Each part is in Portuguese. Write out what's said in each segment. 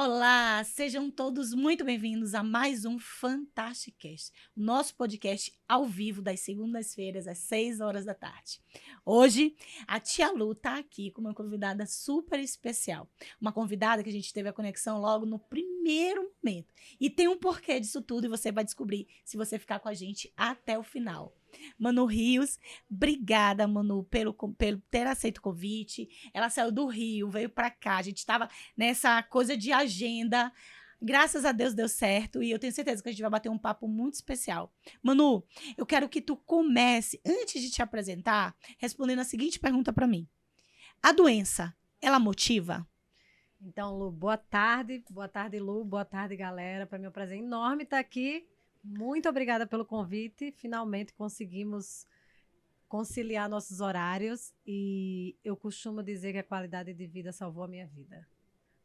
Olá, sejam todos muito bem-vindos a mais um Fantasticast, o nosso podcast ao vivo das segundas-feiras às 6 horas da tarde. Hoje, a tia Lu está aqui com uma convidada super especial, uma convidada que a gente teve a conexão logo no primeiro momento. E tem um porquê disso tudo e você vai descobrir se você ficar com a gente até o final. Manu Rios, obrigada, Manu, pelo ter aceito o convite. Ela saiu do Rio, veio para cá. A gente estava nessa coisa de agenda. Graças a Deus deu certo e eu tenho certeza que a gente vai bater um papo muito especial. Manu, eu quero que tu comece, antes de te apresentar, respondendo a seguinte pergunta para mim. A doença, ela motiva? Então, Lu, boa tarde, Lu, boa tarde, galera. Para mim é um prazer enorme estar aqui. Muito obrigada pelo convite. Finalmente conseguimos conciliar nossos horários e eu costumo dizer que a qualidade de vida salvou a minha vida.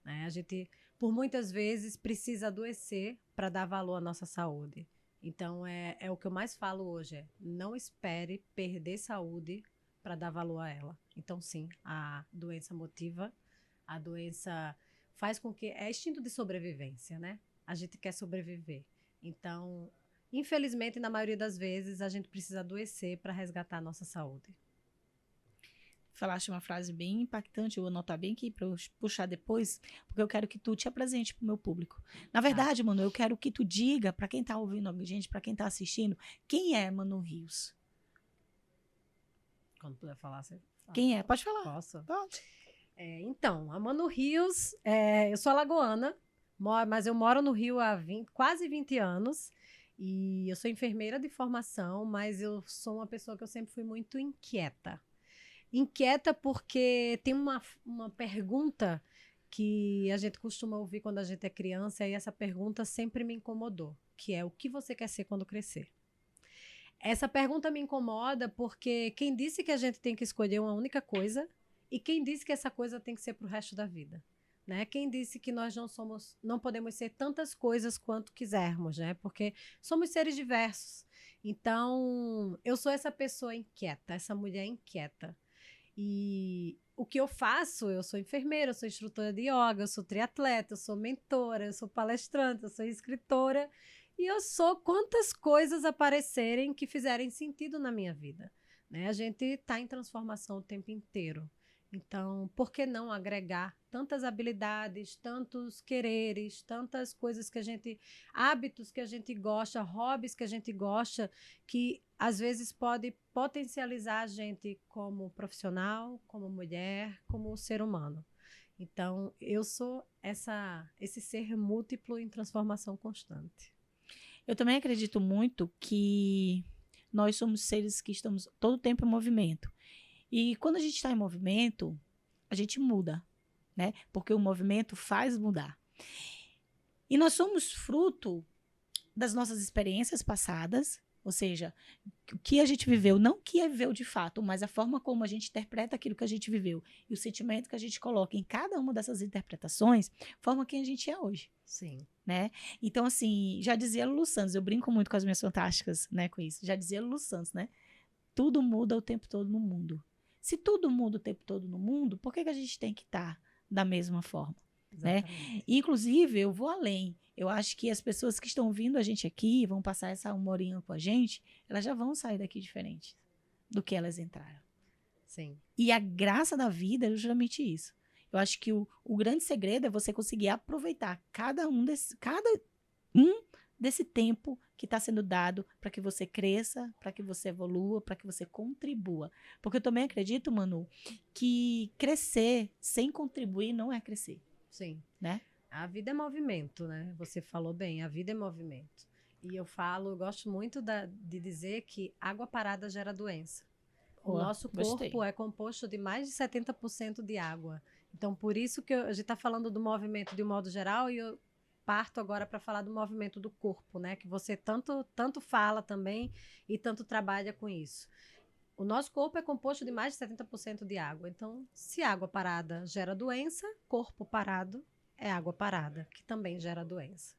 Né? A gente, por muitas vezes, precisa adoecer para dar valor à nossa saúde. Então, é o que eu mais falo hoje, não espere perder saúde para dar valor a ela. Então, sim, a doença motiva, a doença faz com que... É instinto de sobrevivência, né? A gente quer sobreviver. Então, infelizmente, na maioria das vezes, a gente precisa adoecer para resgatar a nossa saúde. Falaste uma frase bem impactante, eu vou anotar bem aqui para eu puxar depois, porque eu quero que tu te apresente para o meu público. Na verdade, Manu, eu quero que tu diga para quem está ouvindo a gente, para quem está assistindo, quem é Manu Rios? Quando puder falar, você fala. Quem é? Pode falar. Posso? Pode. Então, a Manu Rios, eu sou alagoana, mas eu moro no Rio há quase 20 anos. E eu sou enfermeira de formação, mas eu sou uma pessoa que eu sempre fui muito inquieta. Inquieta porque tem uma pergunta que a gente costuma ouvir quando a gente é criança, e essa pergunta sempre me incomodou, que é: o que você quer ser quando crescer? Essa pergunta me incomoda porque quem disse que a gente tem que escolher uma única coisa e quem disse que essa coisa tem que ser para o resto da vida? Né? Quem disse que nós não podemos ser tantas coisas quanto quisermos, né? Porque somos seres diversos. Então, eu sou essa pessoa inquieta, essa mulher inquieta. E o que eu faço? Eu sou enfermeira, eu sou instrutora de yoga, eu sou triatleta, eu sou mentora, eu sou palestrante, eu sou escritora. E eu sou quantas coisas aparecerem que fizerem sentido na minha vida. Né? A gente está em transformação o tempo inteiro. Então, por que não agregar tantas habilidades, tantos quereres, tantas coisas que a gente, hábitos que a gente gosta, hobbies que a gente gosta, que às vezes pode potencializar a gente como profissional, como mulher, como ser humano. Então, eu sou esse ser múltiplo em transformação constante. Eu também acredito muito que nós somos seres que estamos todo o tempo em movimento. E quando a gente está em movimento, a gente muda, né? Porque o movimento faz mudar. E nós somos fruto das nossas experiências passadas, ou seja, o que a gente viveu, não o que viveu de fato, mas a forma como a gente interpreta aquilo que a gente viveu e o sentimento que a gente coloca em cada uma dessas interpretações, forma quem a gente é hoje. Sim. Né? Então, assim, já dizia Lulu Santos, eu brinco muito com as minhas fantásticas, né, com isso, já dizia Lulu Santos, né? Tudo muda o tempo todo no mundo. Se tudo muda o tempo todo no mundo, por que a gente tem que estar da mesma forma? Né? Inclusive, eu vou além. Eu acho que as pessoas que estão vindo a gente aqui, vão passar essa humorinha com a gente, elas já vão sair daqui diferentes do que elas entraram. Sim. E a graça da vida é justamente isso. Eu acho que o grande segredo é você conseguir aproveitar cada um desse tempo que está sendo dado para que você cresça, para que você evolua, para que você contribua. Porque eu também acredito, Manu, que crescer sem contribuir não é crescer. Sim. Né? A vida é movimento, né? Você falou bem, a vida é movimento. E eu gosto muito de dizer que água parada gera doença. O nosso corpo é composto de mais de 70% de água. Então, por isso que a gente está falando do movimento de um modo geral, e eu parto agora para falar do movimento do corpo, né? Que você tanto fala também e tanto trabalha com isso. O nosso corpo é composto de mais de 70% de água. Então, se água parada gera doença, corpo parado é água parada, que também gera doença.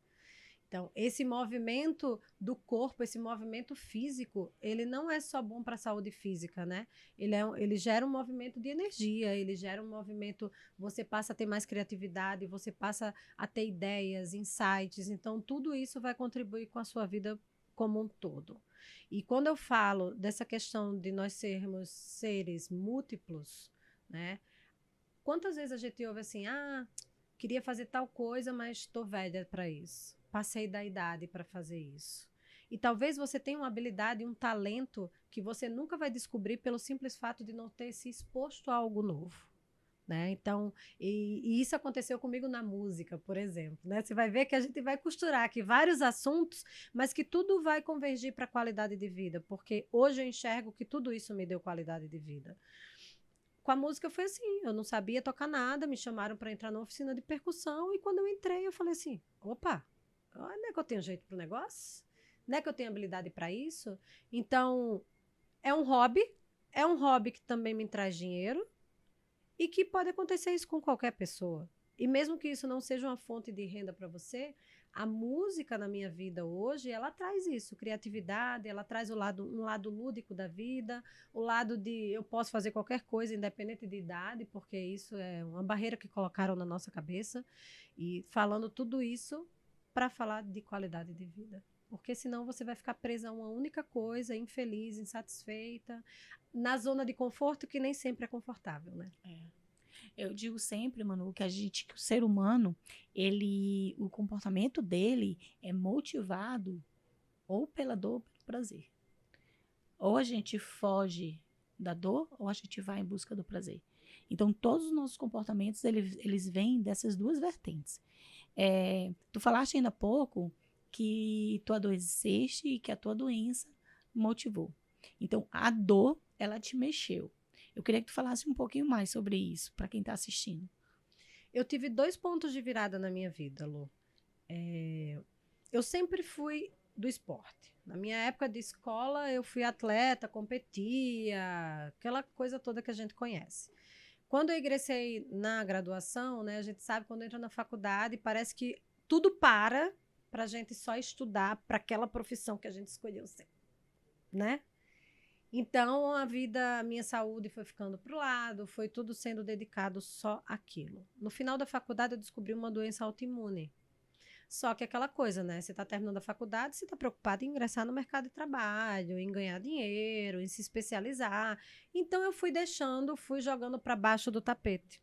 Então, esse movimento do corpo, esse movimento físico, ele não é só bom para a saúde física, né? Ele gera um movimento de energia, ele gera um movimento, você passa a ter mais criatividade, você passa a ter ideias, insights. Então, tudo isso vai contribuir com a sua vida como um todo. E quando eu falo dessa questão de nós sermos seres múltiplos, né? Quantas vezes a gente ouve assim, queria fazer tal coisa, mas estou velha para isso. Passei da idade para fazer isso. E talvez você tenha uma habilidade, um talento que você nunca vai descobrir pelo simples fato de não ter se exposto a algo novo. Né? Então, e isso aconteceu comigo na música, por exemplo. Né? Você vai ver que a gente vai costurar aqui vários assuntos, mas que tudo vai convergir para a qualidade de vida, porque hoje eu enxergo que tudo isso me deu qualidade de vida. Com a música foi assim, eu não sabia tocar nada, me chamaram para entrar na oficina de percussão e quando eu entrei eu falei assim, opa, não é que eu tenho jeito pro negócio? Não é que eu tenho habilidade para isso? Então, é um hobby que também me traz dinheiro e que pode acontecer isso com qualquer pessoa. E mesmo que isso não seja uma fonte de renda para você, a música na minha vida hoje, ela traz isso, criatividade, ela traz um lado lúdico da vida, o lado de eu posso fazer qualquer coisa, independente de idade, porque isso é uma barreira que colocaram na nossa cabeça. E falando tudo isso para falar de qualidade de vida. Porque senão você vai ficar presa a uma única coisa, infeliz, insatisfeita, na zona de conforto que nem sempre é confortável, né? Eu digo sempre, Manu, que o ser humano, o comportamento dele é motivado ou pela dor ou pelo prazer. Ou a gente foge da dor ou a gente vai em busca do prazer. Então, todos os nossos comportamentos, eles vêm dessas duas vertentes. Tu falaste ainda há pouco que tu adoeceste e que a tua doença motivou. Então, a dor, ela te mexeu. Eu queria que tu falasse um pouquinho mais sobre isso, para quem está assistindo. Eu tive 2 pontos de virada na minha vida, Lu. Eu sempre fui do esporte. Na minha época de escola, eu fui atleta, competia, aquela coisa toda que a gente conhece. Quando eu ingressei na graduação, né, a gente sabe quando entra na faculdade, parece que tudo para a gente só estudar para aquela profissão que a gente escolheu ser, né? Então, a minha saúde foi ficando para o lado, foi tudo sendo dedicado só àquilo. No final da faculdade, eu descobri uma doença autoimune. Só que aquela coisa, né? Você está terminando a faculdade, você está preocupado em ingressar no mercado de trabalho, em ganhar dinheiro, em se especializar. Então, eu fui jogando para baixo do tapete.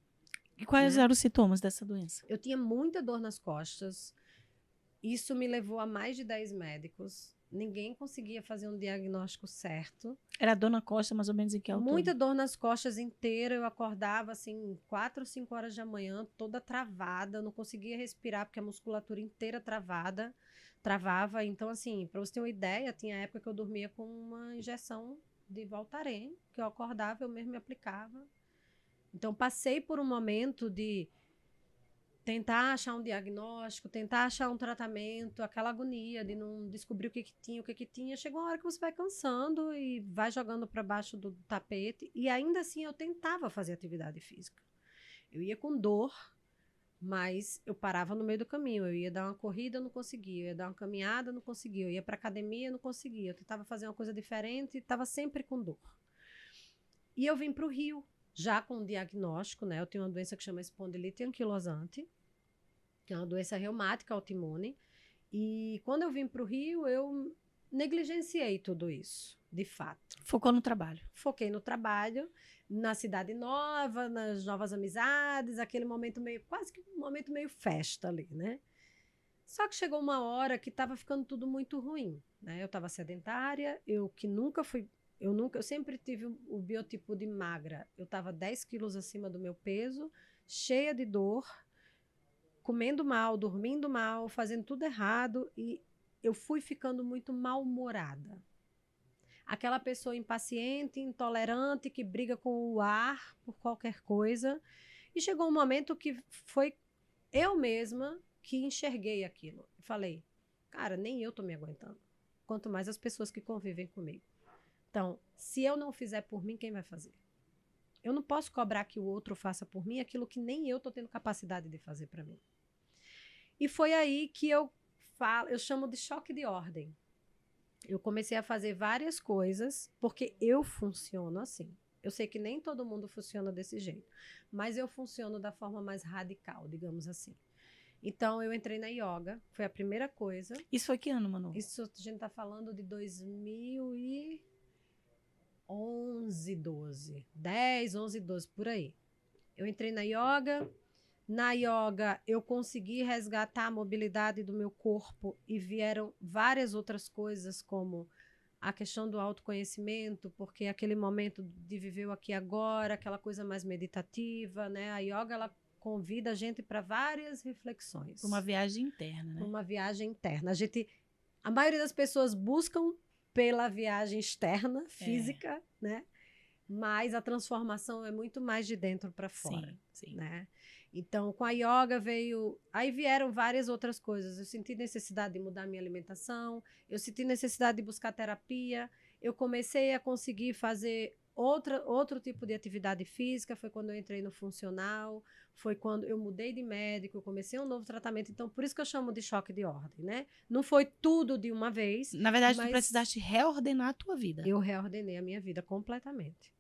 E quais eram os sintomas dessa doença? Eu tinha muita dor nas costas. Isso me levou a mais de 10 médicos. Ninguém conseguia fazer um diagnóstico certo. Era dor na costa, mais ou menos em que altura? Muita dor nas costas inteira. Eu acordava, assim, 4 ou 5 horas da manhã, toda travada. Não conseguia respirar, porque a musculatura inteira travava. Então, assim, para você ter uma ideia, tinha época que eu dormia com uma injeção de Voltaren, que eu acordava, eu mesmo me aplicava. Então, passei por um momento de tentar achar um diagnóstico, tentar achar um tratamento, aquela agonia de não descobrir o que tinha. Chegou uma hora que você vai cansando e vai jogando para baixo do tapete. E ainda assim eu tentava fazer atividade física. Eu ia com dor, mas eu parava no meio do caminho. Eu ia dar uma corrida, não conseguia. Eu ia dar uma caminhada, não conseguia. Eu ia para academia, não conseguia. Eu tentava fazer uma coisa diferente e estava sempre com dor. E eu vim para o Rio, já com um diagnóstico, né? Eu tenho uma doença que chama espondilite anquilosante, que é uma doença reumática autoimune. E quando eu vim para o Rio, eu negligenciei tudo isso, de fato. Focou no trabalho. Foquei no trabalho, na cidade nova, nas novas amizades, aquele momento meio, quase que um momento meio festa ali, né? Só que chegou uma hora que estava ficando tudo muito ruim, né? Eu estava sedentária, eu sempre tive o biotipo de magra. Eu estava 10 quilos acima do meu peso, cheia de dor, comendo mal, dormindo mal, fazendo tudo errado. E eu fui ficando muito mal-humorada. Aquela pessoa impaciente, intolerante, que briga com o ar por qualquer coisa. E chegou um momento que foi eu mesma que enxerguei aquilo. E falei, cara, nem eu estou me aguentando. Quanto mais as pessoas que convivem comigo. Então, se eu não fizer por mim, quem vai fazer? Eu não posso cobrar que o outro faça por mim aquilo que nem eu estou tendo capacidade de fazer para mim. E foi aí que eu eu chamo de choque de ordem. Eu comecei a fazer várias coisas, porque eu funciono assim. Eu sei que nem todo mundo funciona desse jeito, mas eu funciono da forma mais radical, digamos assim. Então, eu entrei na yoga, foi a primeira coisa. Isso foi que ano, Manu? Isso a gente tá falando de 2011, 12. 10, 11, 12, por aí. Eu entrei na yoga. Na yoga, eu consegui resgatar a mobilidade do meu corpo e vieram várias outras coisas, como a questão do autoconhecimento, porque aquele momento de viver o aqui e agora, aquela coisa mais meditativa, né? A yoga, ela convida a gente para várias reflexões. Uma viagem interna, né? Uma viagem interna. A maioria das pessoas buscam pela viagem externa, física, né? Mas a transformação é muito mais de dentro para fora, sim. né? Então, com a yoga aí vieram várias outras coisas. Eu senti necessidade de mudar minha alimentação, eu senti necessidade de buscar terapia, eu comecei a conseguir fazer outro tipo de atividade física, foi quando eu entrei no funcional, foi quando eu mudei de médico, eu comecei um novo tratamento. Então, por isso que eu chamo de choque de ordem, né? Não foi tudo de uma vez. Na verdade, tu precisaste reordenar a tua vida. Eu reordenei a minha vida completamente.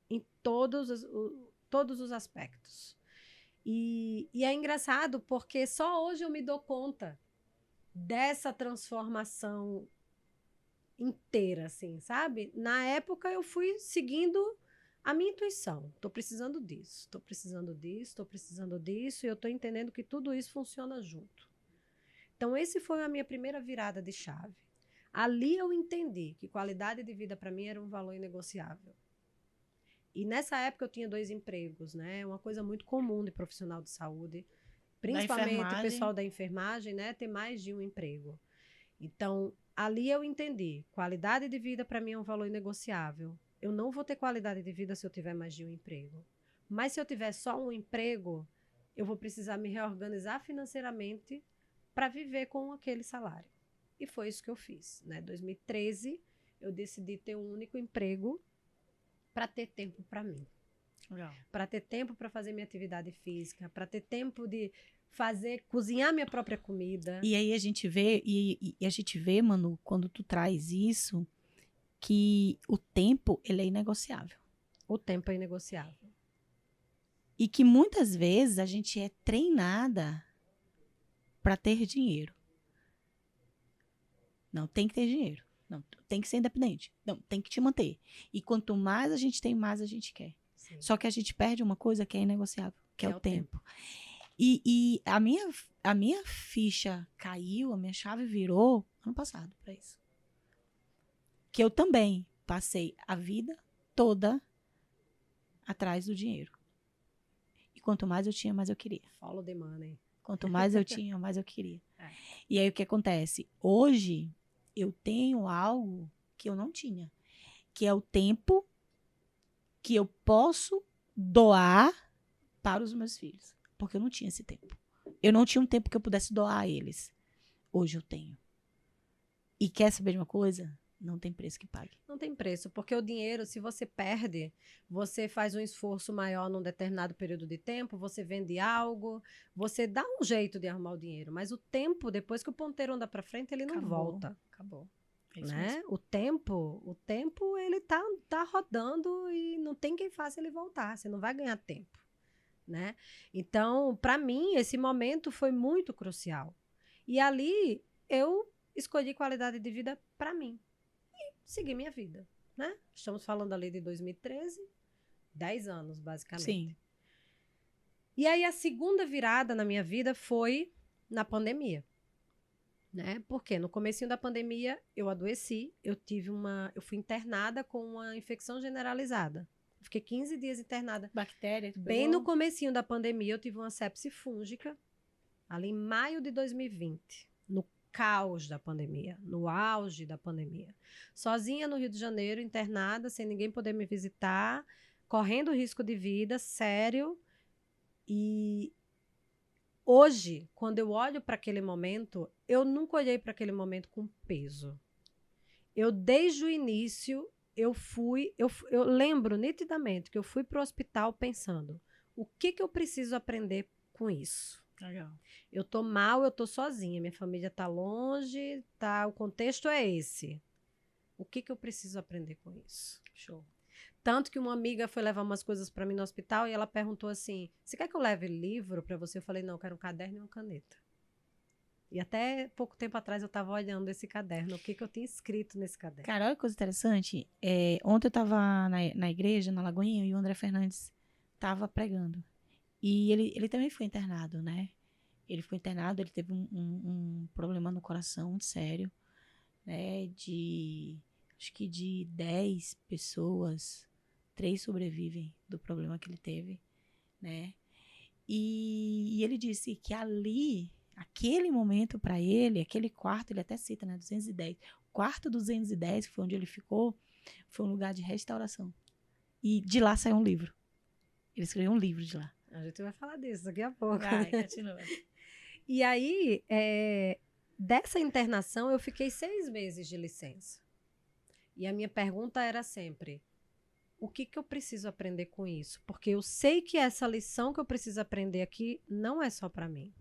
Em todos os aspectos. E é engraçado porque só hoje eu me dou conta dessa transformação inteira, assim, sabe? Na época eu fui seguindo a minha intuição. Tô precisando disso, tô precisando disso, tô precisando disso, e eu tô entendendo que tudo isso funciona junto. Então, esse foi a minha primeira virada de chave. Ali eu entendi que qualidade de vida para mim era um valor inegociável. E nessa época eu tinha 2 empregos, né? Uma coisa muito comum de profissional de saúde, principalmente o pessoal da enfermagem, né? Ter mais de um emprego. Então, ali eu entendi, qualidade de vida para mim é um valor inegociável. Eu não vou ter qualidade de vida se eu tiver mais de um emprego. Mas se eu tiver só um emprego, eu vou precisar me reorganizar financeiramente para viver com aquele salário. E foi isso que eu fiz, né? Em 2013, eu decidi ter um único emprego para ter tempo para mim. Para ter tempo para fazer minha atividade física, para ter tempo de cozinhar minha própria comida. E aí a gente vê, Manu, quando tu traz isso, que o tempo, ele é inegociável. O tempo é inegociável. E que muitas vezes a gente é treinada para ter dinheiro. Não, tem que ter dinheiro. Não, tem que ser independente. Não, tem que te manter. E quanto mais a gente tem, mais a gente quer. Sim. Só que a gente perde uma coisa que é inegociável, que é o tempo. E a minha ficha caiu, a minha chave virou ano passado para isso. Que eu também passei a vida toda atrás do dinheiro. E quanto mais eu tinha, mais eu queria. Follow the money. Quanto mais eu tinha, mais eu queria. E aí o que acontece? Hoje eu tenho algo que eu não tinha, que é o tempo que eu posso doar para os meus filhos. Porque eu não tinha esse tempo. Eu não tinha um tempo que eu pudesse doar a eles. Hoje eu tenho. E quer saber de uma coisa? Não tem preço que pague. Não tem preço, porque o dinheiro, se você perde, você faz um esforço maior num determinado período de tempo, você vende algo, você dá um jeito de arrumar o dinheiro, mas o tempo, depois que o ponteiro anda para frente, ele não volta. Acabou. É né? O tempo ele tá rodando e não tem quem faça ele voltar, você não vai ganhar tempo, né? Então, para mim, esse momento foi muito crucial. E ali eu escolhi qualidade de vida para mim. Seguir minha vida, né? Estamos falando ali de 2013, 10 anos, basicamente. Sim. E aí, a segunda virada na minha vida foi na pandemia, né? Porque no comecinho da pandemia, eu adoeci, eu fui internada com uma infecção generalizada. Fiquei 15 dias internada. Bactéria? Bem no comecinho da pandemia, eu tive uma sepse fúngica, ali em maio de 2020, no caos da pandemia, no auge da pandemia. Sozinha no Rio de Janeiro, internada, sem ninguém poder me visitar, correndo risco de vida, sério. E hoje, quando eu olho para aquele momento, eu nunca olhei para aquele momento com peso. Desde o início, eu lembro nitidamente que eu fui para o hospital pensando, o que eu preciso aprender com isso? Legal. Eu tô mal, eu tô sozinha, minha família tá longe, tá, o contexto é esse. O que que eu preciso aprender com isso? Show. Tanto que uma amiga foi levar umas coisas para mim no hospital e ela perguntou assim: "Você quer que eu leve livro para você?" Eu falei: "Não, eu quero um caderno e uma caneta." E até pouco tempo atrás eu estava olhando esse caderno, o que que eu tinha escrito nesse caderno. Cara, olha que coisa interessante. Ontem eu estava na igreja, na Lagoinha, e o André Fernandes estava pregando. E ele também foi internado, né? Ele foi internado, ele teve um problema no coração muito sério, né? Acho que de 10 pessoas, 3 sobrevivem do problema que ele teve, né? E ele disse que ali, aquele momento para ele, aquele quarto, ele até cita, né? 210. O quarto 210, que foi onde ele ficou, foi um lugar de restauração. E de lá saiu um livro. Ele escreveu um livro de lá. A gente vai falar disso daqui a pouco. Vai, continua. E aí, dessa internação, eu fiquei 6 meses de licença. E a minha pergunta era sempre: o que que eu preciso aprender com isso? Porque eu sei que essa lição que eu preciso aprender aqui não é só para mim.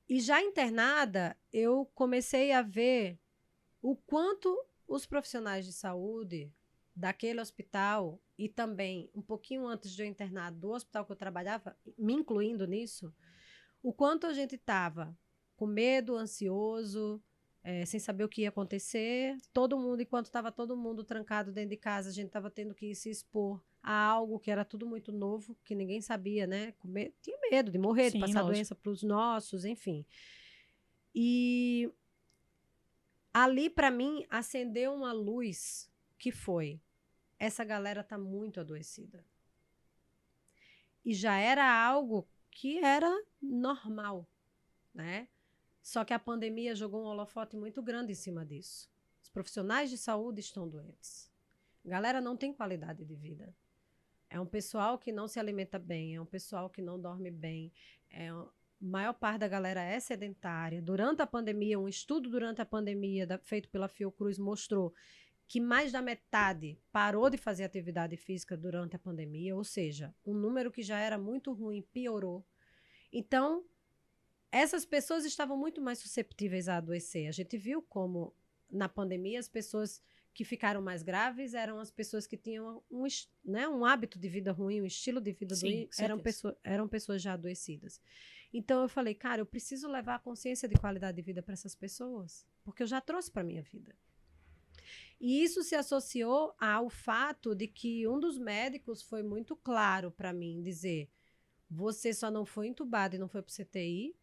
E já internada, eu comecei a ver o quanto os profissionais de saúde daquele hospital e também um pouquinho antes de eu internar do hospital que eu trabalhava, me incluindo nisso, o quanto a gente estava com medo, ansioso, sem saber o que ia acontecer. Todo mundo, enquanto estava todo mundo trancado dentro de casa, a gente estava tendo que se expor a algo que era tudo muito novo, que ninguém sabia, né? Tinha medo de morrer, de Sim, passar lógico. doença para os nossos, enfim. E ali, para mim, acendeu uma luz que foi: essa galera tá muito adoecida. E já era algo que era normal, né? Só que a pandemia jogou um holofote muito grande em cima disso. Os profissionais de saúde estão doentes. A galera não tem qualidade de vida. É um pessoal que não se alimenta bem, é um pessoal que não dorme bem, a maior parte da galera é sedentária. Durante a pandemia, um estudo durante a pandemia feito pela Fiocruz mostrou que mais da metade parou de fazer atividade física durante a pandemia, ou seja, um número que já era muito ruim piorou. Então, essas pessoas estavam muito mais susceptíveis a adoecer. A gente viu como, na pandemia, as pessoas que ficaram mais graves eram as pessoas que tinham um hábito de vida ruim, um estilo de vida ruim, eram pessoas já adoecidas. Então, eu falei, cara, eu preciso levar a consciência de qualidade de vida para essas pessoas, porque eu já trouxe para a minha vida. E isso se associou ao fato de que um dos médicos foi muito claro para mim, dizer: você só não foi entubado e não foi para o CTI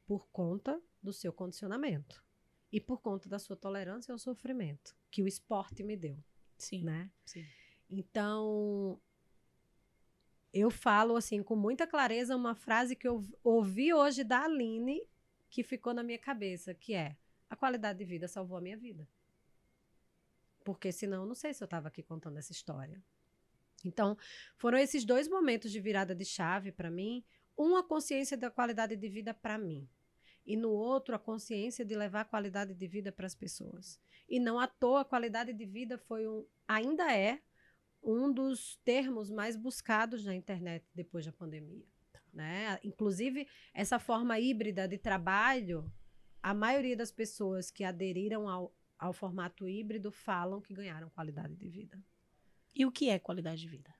por conta do seu condicionamento e por conta da sua tolerância ao sofrimento que o esporte me deu. Sim, né? sim. Então, eu falo assim com muita clareza uma frase que eu ouvi hoje da Aline, que ficou na minha cabeça, que é: a qualidade de vida salvou a minha vida. Porque senão eu não sei se eu estava aqui contando essa história. Então, foram esses 2 momentos de virada de chave para mim. Um, a consciência da qualidade de vida para mim. E no outro, a consciência de levar a qualidade de vida para as pessoas. E não à toa, a qualidade de vida ainda é um dos termos mais buscados na internet depois da pandemia. Né? Inclusive, essa forma híbrida de trabalho, a maioria das pessoas que aderiram ao formato híbrido falam que ganharam qualidade de vida. E o que é qualidade de vida?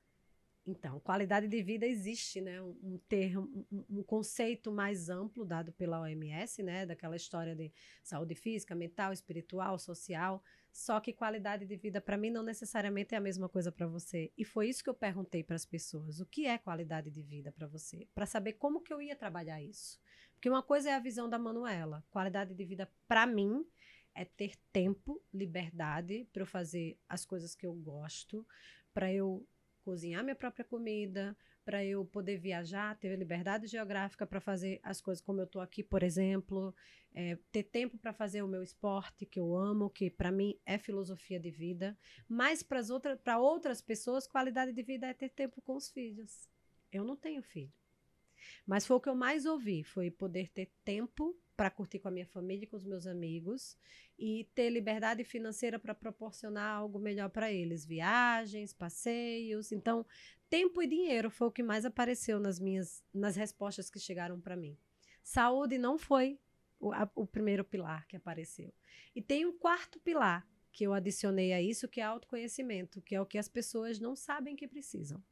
Então, qualidade de vida existe, né? Um termo, um conceito mais amplo dado pela OMS, né? Daquela história de saúde física, mental, espiritual, social. Só que qualidade de vida, para mim, não necessariamente é a mesma coisa para você. E foi isso que eu perguntei para as pessoas: o que é qualidade de vida para você? Para saber como que eu ia trabalhar isso. Porque uma coisa é a visão da Manuela. Qualidade de vida, para mim, é ter tempo, liberdade para eu fazer as coisas que eu gosto, para eu cozinhar minha própria comida, para eu poder viajar, ter liberdade geográfica para fazer as coisas como eu estou aqui, por exemplo, ter tempo para fazer o meu esporte que eu amo, que para mim é filosofia de vida. Mas para outras pessoas, qualidade de vida é ter tempo com os filhos. Eu não tenho filho. Mas foi o que eu mais ouvi, foi poder ter tempo para curtir com a minha família e com os meus amigos e ter liberdade financeira para proporcionar algo melhor para eles, viagens, passeios. Então, tempo e dinheiro foi o que mais apareceu nas respostas que chegaram para mim. Saúde não foi o primeiro pilar que apareceu. E tem um quarto pilar que eu adicionei a isso, que é autoconhecimento, que é o que as pessoas não sabem que precisam.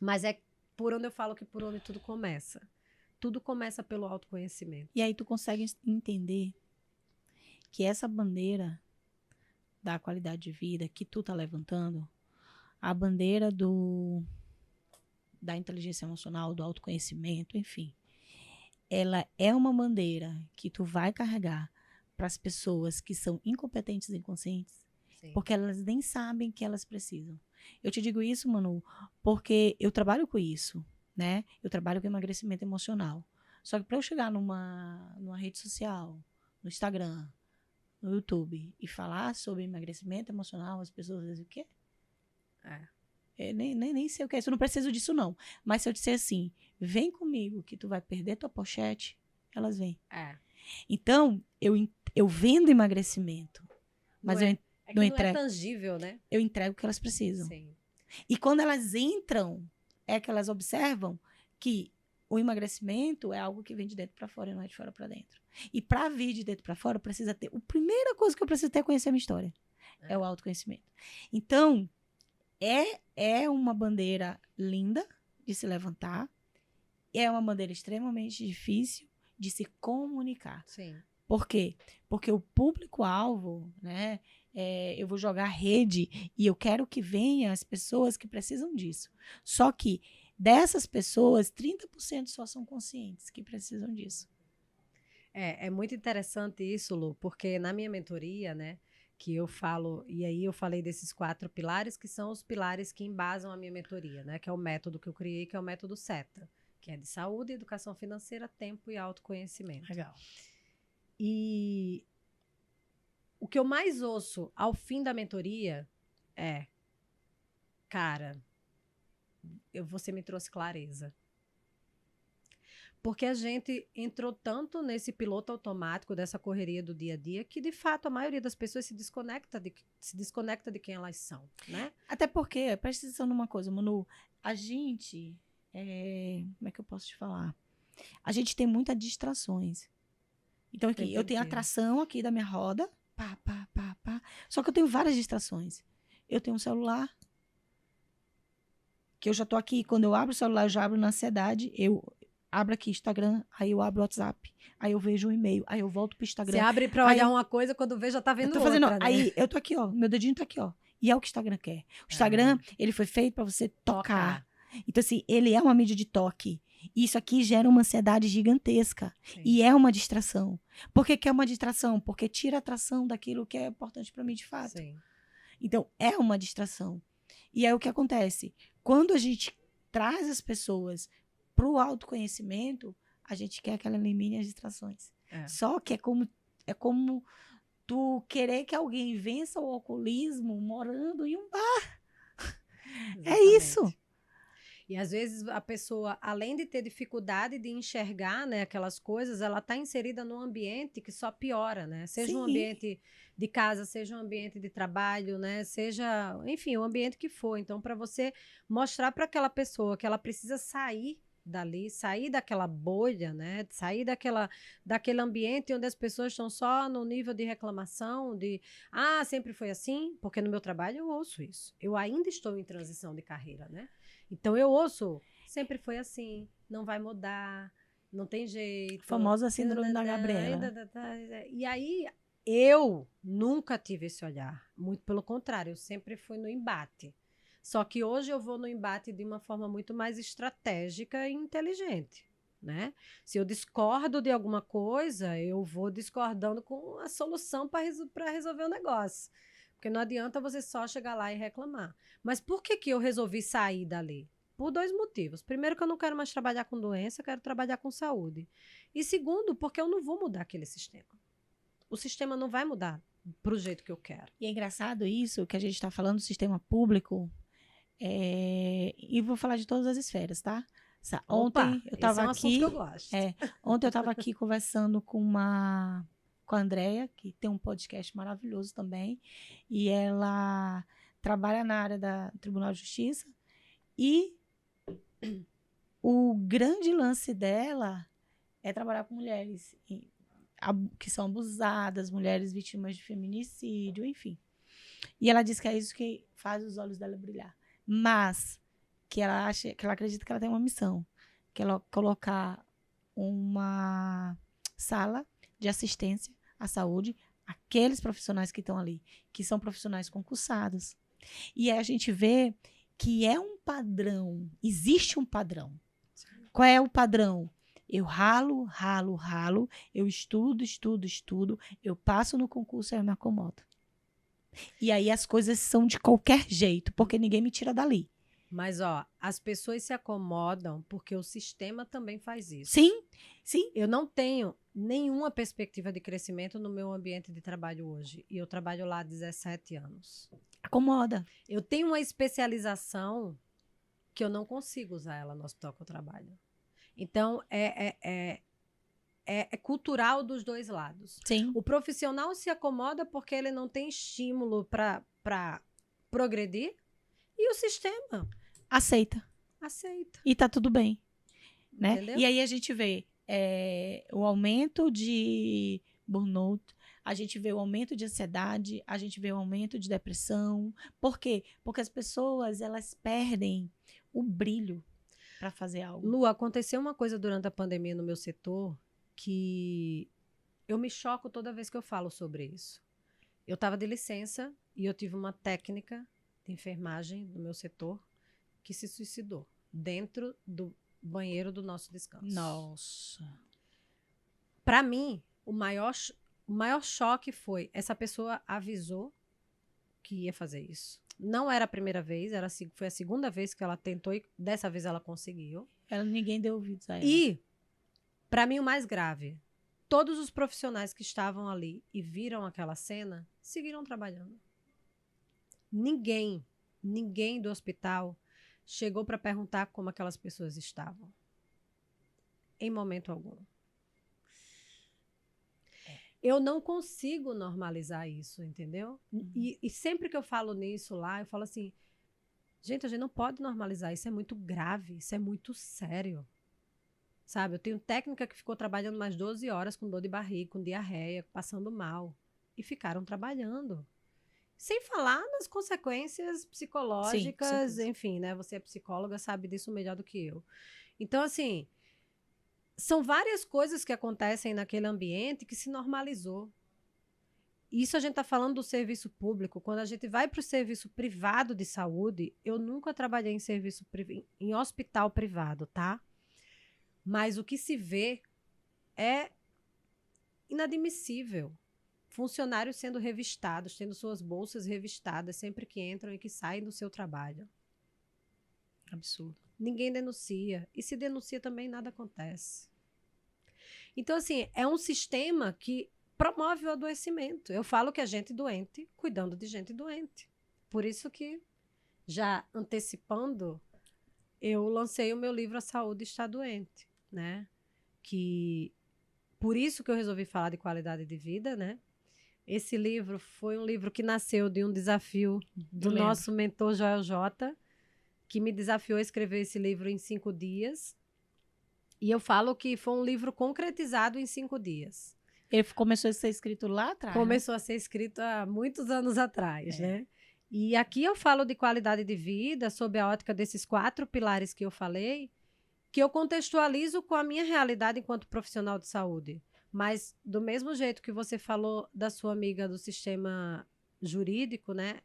Mas é por onde eu falo que por onde tudo começa. Tudo começa pelo autoconhecimento. E aí tu consegue entender que essa bandeira da qualidade de vida que tu tá levantando, a bandeira da inteligência emocional, do autoconhecimento, enfim, ela é uma bandeira que tu vai carregar para as pessoas que são incompetentes e inconscientes, Sim. porque elas nem sabem que elas precisam. Eu te digo isso, Manu, porque eu trabalho com isso, né? Eu trabalho com emagrecimento emocional. Só que para eu chegar numa rede social, no Instagram, no YouTube, e falar sobre emagrecimento emocional, as pessoas dizem o quê? Nem sei o que é isso, eu não preciso disso não. Mas se eu disser assim, vem comigo que tu vai perder tua pochete, elas vêm. Então, eu vendo emagrecimento, mas não eu não entrego. Não é tangível, né? Eu entrego o que elas precisam. Sim. E quando elas entram, é que elas observam que o emagrecimento é algo que vem de dentro para fora e não é de fora para dentro. E para vir de dentro para fora, precisa ter... A primeira coisa que eu preciso ter é conhecer a minha história. É o autoconhecimento. Então, é uma bandeira linda de se levantar. É uma bandeira extremamente difícil de se comunicar. Sim. Por quê? Porque o público-alvo, né? Eu vou jogar rede e eu quero que venham as pessoas que precisam disso. Só que dessas pessoas, 30% só são conscientes que precisam disso. É muito interessante isso, Lu, porque na minha mentoria, né, que eu falo, e aí eu falei desses 4 pilares, que são os pilares que embasam a minha mentoria, né, que é o método que eu criei, que é o método SETA, que é de saúde, educação financeira, tempo e autoconhecimento. Legal. E o que eu mais ouço ao fim da mentoria é, cara, você me trouxe clareza. Porque a gente entrou tanto nesse piloto automático dessa correria do dia a dia que, de fato, a maioria das pessoas se desconecta de quem elas são, né? Até porque, presta atenção numa coisa, Manu, a gente, como é que eu posso te falar? A gente tem muitas distrações. Então, aqui, eu tenho a tração aqui da minha roda, pá, pá, pá, pá. Só que eu tenho várias distrações. Eu tenho um celular, que eu já tô aqui, quando eu abro o celular, eu já abro na ansiedade, eu abro aqui Instagram, aí eu abro o WhatsApp, aí eu vejo um e-mail, aí eu volto pro Instagram. Você abre pra olhar uma coisa, quando vê já tá vendo outra, né? Aí eu tô aqui, ó, meu dedinho tá aqui, ó. E é o que o Instagram quer. O Instagram, ele foi feito para você tocar. Então, assim, ele é uma mídia de toque. Isso aqui gera uma ansiedade gigantesca. Sim. E é uma distração. Por que é uma distração? Porque tira a atração daquilo que é importante para mim de fato. Sim. Então, é uma distração. E aí o que acontece? Quando a gente traz as pessoas para o autoconhecimento, a gente quer que ela elimine as distrações. Só que é como tu querer que alguém vença o alcoolismo morando em um bar. Exatamente. É isso. E às vezes a pessoa, além de ter dificuldade de enxergar, né, aquelas coisas, ela está inserida num ambiente que só piora, né? Seja um ambiente de casa, seja um ambiente de trabalho, né? Seja, enfim, o ambiente que for. Então, para você mostrar para aquela pessoa que ela precisa sair dali, sair daquela bolha, né? Sair daquele ambiente onde as pessoas estão só no nível de reclamação, de sempre foi assim, porque no meu trabalho eu ouço isso. Eu ainda estou em transição de carreira, né? Então eu ouço, sempre foi assim, não vai mudar, não tem jeito. Famosa síndrome da Gabriela. E aí eu nunca tive esse olhar, muito pelo contrário, eu sempre fui no embate. Só que hoje eu vou no embate de uma forma muito mais estratégica e inteligente, né? Se eu discordo de alguma coisa, eu vou discordando com a solução para resolver o negócio. Porque não adianta você só chegar lá e reclamar. Mas por que eu resolvi sair dali? Por 2 motivos. Primeiro, que eu não quero mais trabalhar com doença, eu quero trabalhar com saúde. E segundo, porque eu não vou mudar aquele sistema. O sistema não vai mudar para o jeito que eu quero. E é engraçado isso, que a gente está falando do sistema público, e vou falar de todas as esferas, tá? Ontem eu estava esse é um assunto aqui. que eu gosto. Ontem eu estava aqui conversando com a Andrea, que tem um podcast maravilhoso também, e ela trabalha na área da Tribunal de Justiça, e o grande lance dela é trabalhar com mulheres que são abusadas, mulheres vítimas de feminicídio, enfim. E ela diz que é isso que faz os olhos dela brilhar. Mas que ela acredita que ela tem uma missão, que ela colocar uma sala de assistência à saúde, aqueles profissionais que estão ali, que são profissionais concursados. E aí a gente vê que é um padrão, existe um padrão. Qual é o padrão? Eu ralo, eu estudo, eu passo no concurso e eu me acomodo. E aí as coisas são de qualquer jeito, porque ninguém me tira dali. Mas, as pessoas se acomodam porque o sistema também faz isso. Sim. Eu não tenho nenhuma perspectiva de crescimento no meu ambiente de trabalho hoje. E eu trabalho lá há 17 anos. Acomoda. Eu tenho uma especialização que eu não consigo usar ela no hospital que eu trabalho. Então, é cultural dos dois lados. Sim. O profissional se acomoda porque ele não tem estímulo para progredir. E o sistema aceita. E tá tudo bem. Né? Entendeu? E aí a gente vê o aumento de burnout, a gente vê o aumento de ansiedade, a gente vê o aumento de depressão. Por quê? Porque as pessoas, elas perdem o brilho para fazer algo. Lu, aconteceu uma coisa durante a pandemia no meu setor que eu me choco toda vez que eu falo sobre isso. Eu estava de licença e eu tive uma técnica de enfermagem do meu setor que se suicidou dentro do banheiro do nosso descanso. Nossa. Para mim, o maior choque foi essa pessoa avisou que ia fazer isso. Não era a primeira vez, foi a segunda vez que ela tentou e dessa vez ela conseguiu. Ninguém deu ouvidos a ela. E, para mim, o mais grave, todos os profissionais que estavam ali e viram aquela cena seguiram trabalhando. Ninguém do hospital chegou para perguntar como aquelas pessoas estavam. Em momento algum. Eu não consigo normalizar isso, entendeu? E sempre que eu falo nisso lá, eu falo assim, gente, a gente não pode normalizar, isso é muito grave, isso é muito sério. Sabe, eu tenho técnica que ficou trabalhando mais 12 horas com dor de barriga, com diarreia, passando mal. E ficaram trabalhando. Sem falar nas consequências psicológicas, sim, enfim, né? Você é psicóloga, sabe disso melhor do que eu. Então, assim, são várias coisas que acontecem naquele ambiente que se normalizou. Isso a gente está falando do serviço público. Quando a gente vai para o serviço privado de saúde, eu nunca trabalhei em hospital privado, tá? Mas o que se vê é inadmissível. Funcionários sendo revistados, tendo suas bolsas revistadas sempre que entram e que saem do seu trabalho. Absurdo. Ninguém denuncia. E se denuncia também, nada acontece. Então, assim, é um sistema que promove o adoecimento. Eu falo que é gente doente cuidando de gente doente. Por isso que, já antecipando, eu lancei o meu livro A Saúde Está Doente, né? Por isso que eu resolvi falar de qualidade de vida, né? Esse livro foi um livro que nasceu de um desafio do nosso mentor Joel J, que me desafiou a escrever esse livro em 5 dias. E eu falo que foi um livro concretizado em 5 dias. Ele começou a ser escrito lá atrás, Começou a ser escrito há muitos anos atrás, né? E aqui eu falo de qualidade de vida, sob a ótica desses 4 pilares que eu falei, que eu contextualizo com a minha realidade enquanto profissional de saúde. Mas, do mesmo jeito que você falou da sua amiga do sistema jurídico, né?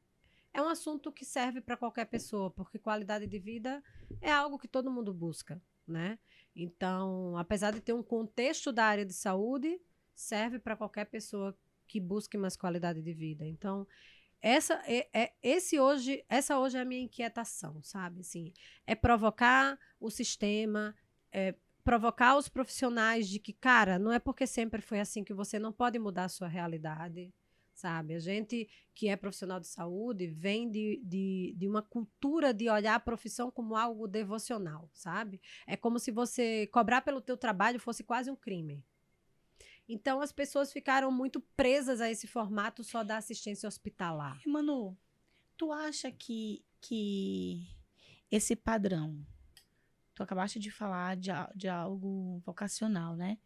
É um assunto que serve para qualquer pessoa, porque qualidade de vida é algo que todo mundo busca, né? Então, apesar de ter um contexto da área de saúde, serve para qualquer pessoa que busque mais qualidade de vida. Então, essa hoje é a minha inquietação, sabe? Assim, é provocar o sistema, provocar os profissionais de que, cara, não é porque sempre foi assim que você não pode mudar a sua realidade, sabe? A gente que é profissional de saúde vem de uma cultura de olhar a profissão como algo devocional, sabe? É como se você cobrar pelo teu trabalho fosse quase um crime. Então, as pessoas ficaram muito presas a esse formato só da assistência hospitalar. E, Manu, tu acha que esse padrão, tu acabaste de falar de algo vocacional, né?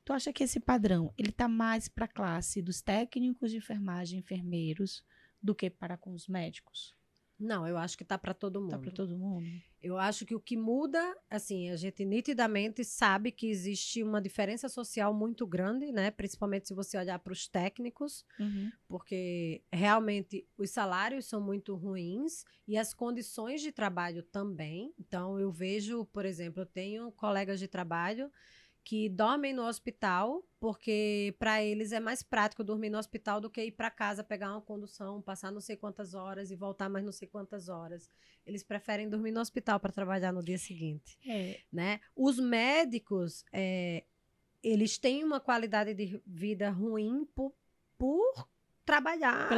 Tu acha que esse padrão, ele tá mais para a classe dos técnicos de enfermagem, enfermeiros, do que para com os médicos? Não, eu acho que tá para todo mundo. Tá para todo mundo? Eu acho que o que muda, assim, a gente nitidamente sabe que existe uma diferença social muito grande, né? Principalmente se você olhar para os técnicos, Uhum. porque realmente os salários são muito ruins e as condições de trabalho também. Então, eu vejo, por exemplo, eu tenho colegas de trabalho que dormem no hospital, porque para eles é mais prático dormir no hospital do que ir para casa, pegar uma condução, passar não sei quantas horas e voltar mais não sei quantas horas. Eles preferem dormir no hospital para trabalhar no dia seguinte, né? Os médicos, eles têm uma qualidade de vida ruim por trabalhar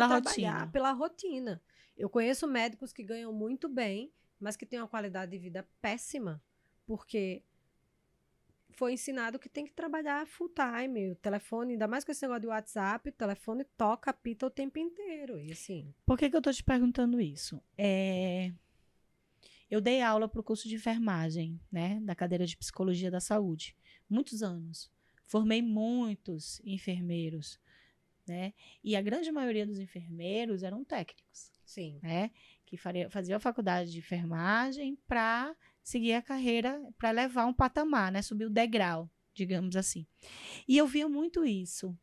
pela rotina. Eu conheço médicos que ganham muito bem, mas que têm uma qualidade de vida péssima, porque foi ensinado que tem que trabalhar full time. O telefone, ainda mais com esse negócio de WhatsApp, o telefone toca, apita o tempo inteiro. E assim. Por que eu tô te perguntando isso? Eu dei aula para o curso de enfermagem, né? Da cadeira de psicologia da saúde. Muitos anos. Formei muitos enfermeiros, né? E a grande maioria dos enfermeiros eram técnicos. Sim. Né? Que faziam a faculdade de enfermagem para seguir a carreira, para levar um patamar, né? Subir o degrau, digamos assim. E eu via muito isso.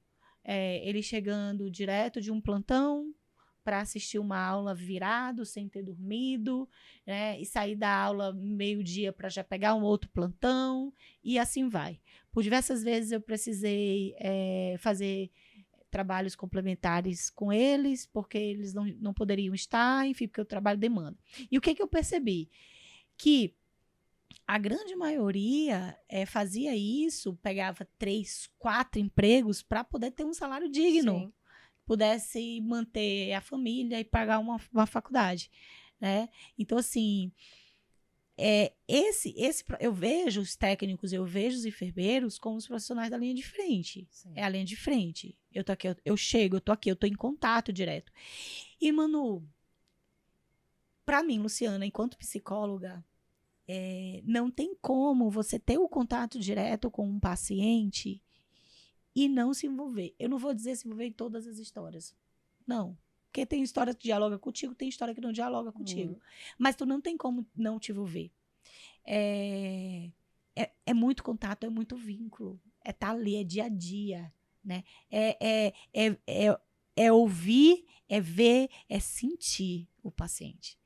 Ele chegando direto de um plantão para assistir uma aula virado, sem ter dormido, né? E sair da aula meio-dia para já pegar um outro plantão, e assim vai. Por diversas vezes eu precisei fazer trabalhos complementares com eles, porque eles não poderiam estar, enfim, porque o trabalho demanda. E o que eu percebi? Que a grande maioria fazia isso, pegava 3, 4 empregos para poder ter um salário digno, Sim. pudesse manter a família e pagar uma faculdade, né? Então, assim, eu vejo os técnicos, eu vejo os enfermeiros como os profissionais da linha de frente. Sim. É a linha de frente. Eu tô aqui, eu chego, eu tô aqui, eu tô em contato direto. E, Manu, pra mim, Luciana, enquanto psicóloga, não tem como você ter o contato direto com um paciente e não se envolver. Eu não vou dizer se envolver em todas as histórias. Não. Porque tem história que dialoga contigo, tem história que não dialoga contigo. Mas tu não tem como não te envolver. É muito contato, é muito vínculo. É estar ali, é dia a dia. Né? É ouvir, é ver, é sentir o paciente.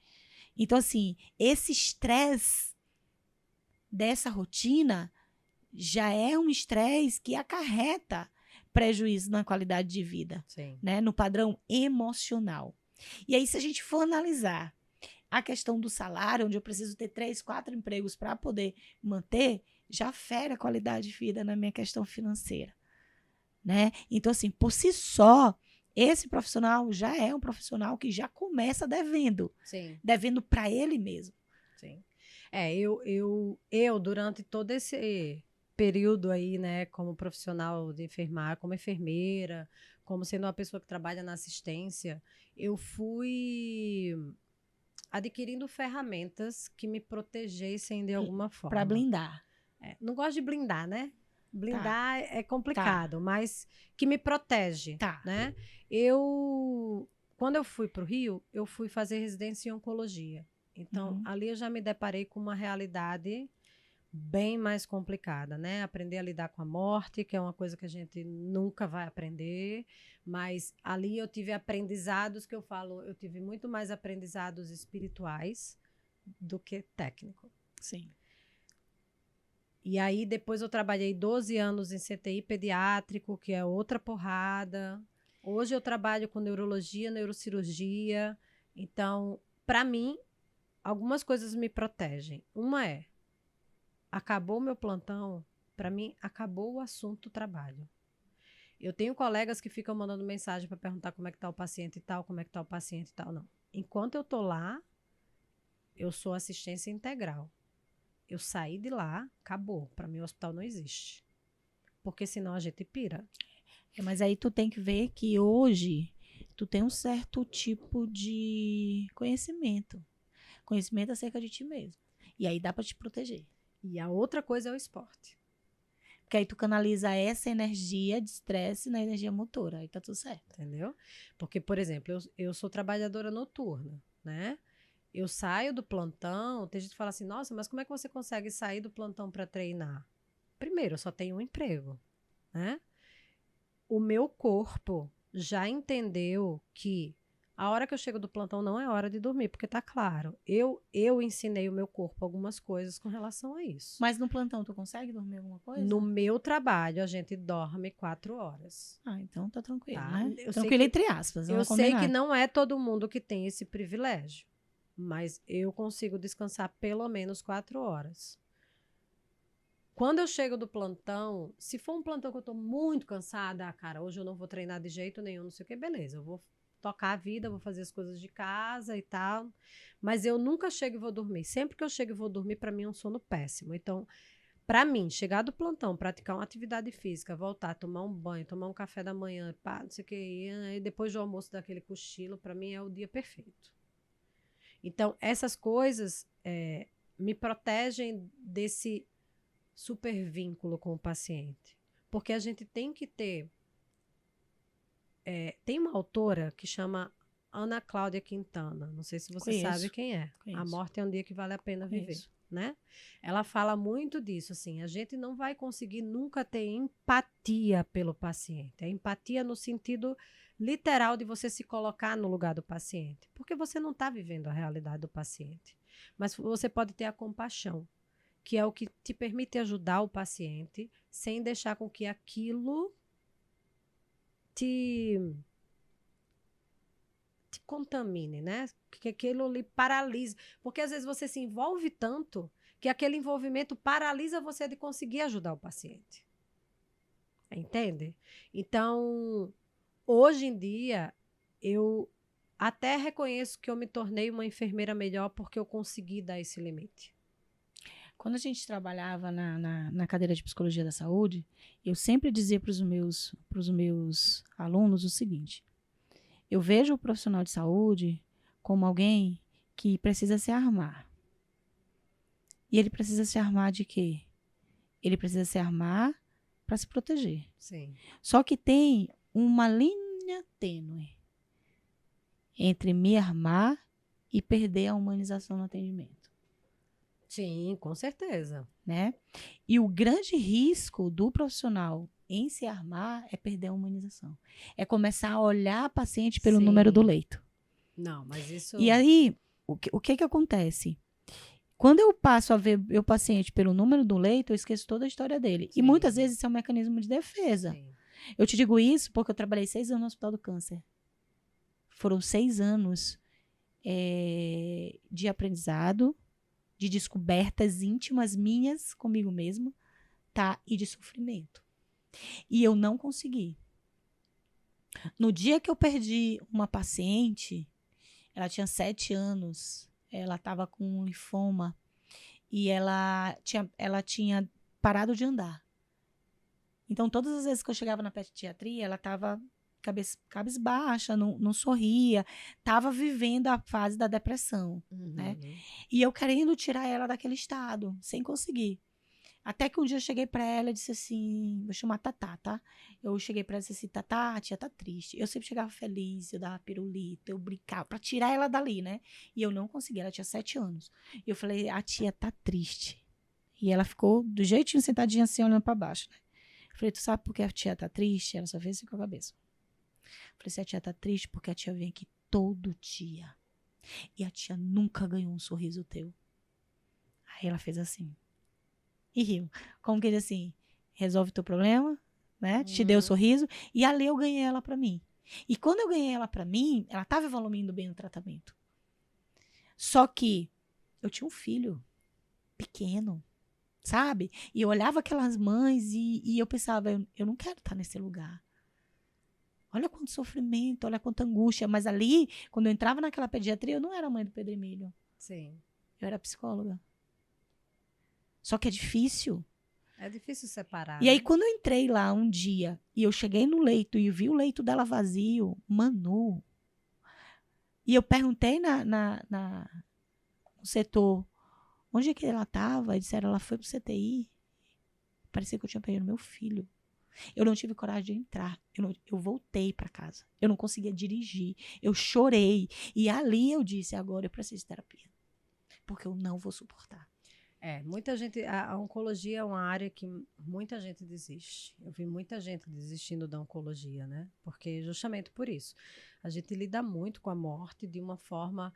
Então, assim, esse estresse dessa rotina já é um estresse que acarreta prejuízo na qualidade de vida, né? No padrão emocional. E aí, se a gente for analisar a questão do salário, onde eu preciso ter 3, 4 empregos para poder manter, já fere a qualidade de vida na minha questão financeira, né? Então, assim, por si só, esse profissional já é um profissional que já começa devendo. Sim. Devendo para ele mesmo. Sim. Eu, durante todo esse período aí, né, como profissional de enfermar, como enfermeira, como sendo uma pessoa que trabalha na assistência, eu fui adquirindo ferramentas que me protegessem de alguma forma. Para blindar. Não gosto de blindar, né? Blindar é complicado, mas que me protege, né? Quando eu fui para o Rio, eu fui fazer residência em oncologia. Então, ali eu já me deparei com uma realidade bem mais complicada, né? Aprender a lidar com a morte, que é uma coisa que a gente nunca vai aprender, mas ali eu tive aprendizados que eu falo, eu tive muito mais aprendizados espirituais do que técnico. Sim. E aí, depois eu trabalhei 12 anos em CTI pediátrico, que é outra porrada. Hoje eu trabalho com neurologia, neurocirurgia. Então, para mim, algumas coisas me protegem. Uma acabou meu plantão, para mim, acabou o assunto trabalho. Eu tenho colegas que ficam mandando mensagem para perguntar como é que tá o paciente e tal, como é que tá o paciente e tal. Não. Enquanto eu tô lá, eu sou assistência integral. Eu saí de lá, acabou. Para mim, o hospital não existe. Porque senão a gente pira. Mas aí tu tem que ver que hoje tu tem um certo tipo de conhecimento. Conhecimento acerca de ti mesmo. E aí dá pra te proteger. E a outra coisa é o esporte. Porque aí tu canaliza essa energia de estresse na energia motora. Aí tá tudo certo. Entendeu? Porque, por exemplo, eu sou trabalhadora noturna, né? Eu saio do plantão, tem gente que fala assim, nossa, mas como é que você consegue sair do plantão para treinar? Primeiro, eu só tenho um emprego, né? O meu corpo já entendeu que a hora que eu chego do plantão não é hora de dormir, porque tá claro. Eu ensinei o meu corpo algumas coisas com relação a isso. Mas no plantão tu consegue dormir alguma coisa? No meu trabalho, a gente dorme 4 horas. Ah, então tá tranquilo, Tá? né? Eu sei Tranquilo que- entre aspas. Eu vamos sei que combinar. não é todo mundo que tem esse privilégio, mas eu consigo descansar pelo menos 4 horas. Quando eu chego do plantão, se for um plantão que eu tô muito cansada, cara, hoje eu não vou treinar de jeito nenhum, não sei o que, beleza, eu vou tocar a vida, vou fazer as coisas de casa e tal, mas eu nunca chego e vou dormir. Sempre que eu chego e vou dormir, para mim é um sono péssimo. Então, para mim, chegar do plantão, praticar uma atividade física, voltar, tomar um banho, tomar um café da manhã, pá, não sei o que, e depois do almoço daquele cochilo, para mim é o dia perfeito. Então, essas coisas me protegem desse super vínculo com o paciente. Porque a gente tem que ter... tem uma autora que chama Ana Cláudia Quintana. Não sei se você Conheço. sabe quem é. Conheço. A morte é um dia que vale a pena viver. Conheço. Né? Ela fala muito disso, assim, a gente não vai conseguir nunca ter empatia pelo paciente. A empatia no sentido literal de você se colocar no lugar do paciente, porque você não está vivendo a realidade do paciente. Mas você pode ter a compaixão, que é o que te permite ajudar o paciente sem deixar com que aquilo te contamine, né? Que aquilo lhe paralise. Porque às vezes você se envolve tanto que aquele envolvimento paralisa você de conseguir ajudar o paciente. Entende? Então, hoje em dia, eu até reconheço que eu me tornei uma enfermeira melhor porque eu consegui dar esse limite. Quando a gente trabalhava na cadeira de psicologia da saúde, eu sempre dizia para os meus alunos o seguinte: eu vejo o profissional de saúde como alguém que precisa se armar. E ele precisa se armar de quê? Ele precisa se armar para se proteger. Sim. Só que tem uma linha tênue entre me armar e perder a humanização no atendimento. Sim, com certeza. Né? E o grande risco do profissional em se armar é perder a humanização. É começar a olhar a paciente pelo Sim. número do leito. Não, mas isso... E aí, o que acontece? Quando eu passo a ver o paciente pelo número do leito, eu esqueço toda a história dele. Sim. E muitas vezes isso é um mecanismo de defesa. Sim. Eu te digo isso porque eu trabalhei 6 anos no Hospital do Câncer. Foram 6 anos de aprendizado, de descobertas íntimas minhas comigo mesma, tá? E de sofrimento. E eu não consegui. No dia que eu perdi uma paciente, ela tinha 7 anos, ela estava com linfoma e ela tinha parado de andar. Então, todas as vezes que eu chegava na pediatria, ela estava cabisbaixa, não sorria, estava vivendo a fase da depressão. Uhum. Né? E eu querendo tirar ela daquele estado, sem conseguir. Até que um dia eu cheguei pra ela e disse assim, vou chamar Tatá, tá? Eu cheguei pra ela e disse assim, Tatá, a tia tá triste. Eu sempre chegava feliz, eu dava pirulito, eu brincava pra tirar ela dali, né? E eu não consegui, ela tinha 7 anos. E eu falei, a tia tá triste. E ela ficou do jeitinho sentadinha assim, olhando pra baixo, né? Eu falei, tu sabe por que a tia tá triste? Ela só fez assim com a cabeça. Eu falei, se a tia tá triste, porque a tia vem aqui todo dia. E a tia nunca ganhou um sorriso teu. Aí ela fez assim. E riu. Como que ele assim, resolve teu problema, né? Te deu o sorriso. E ali eu ganhei ela pra mim. E quando eu ganhei ela pra mim, ela tava evoluindo bem no tratamento. Só que eu tinha um filho pequeno, sabe? E eu olhava aquelas mães e eu pensava, eu não quero estar nesse lugar. Olha quanto sofrimento, olha quanta angústia. Mas ali, quando eu entrava naquela pediatria, eu não era mãe do Pedro Emílio. Sim. Eu era psicóloga. Só que é difícil. É difícil separar, E aí, né? quando eu entrei lá um dia e eu cheguei no leito e vi o leito dela vazio, Manu. E eu perguntei no setor onde é que ela estava. E disseram, ela foi pro CTI. Parecia que eu tinha perdido meu filho. Eu não tive coragem de entrar. Eu voltei para casa. Eu não conseguia dirigir. Eu chorei. E ali eu disse, agora eu preciso de terapia. Porque eu não vou suportar. Muita gente, a oncologia é uma área que muita gente desiste. Eu vi muita gente desistindo da oncologia, né? Porque justamente por isso. A gente lida muito com a morte de uma forma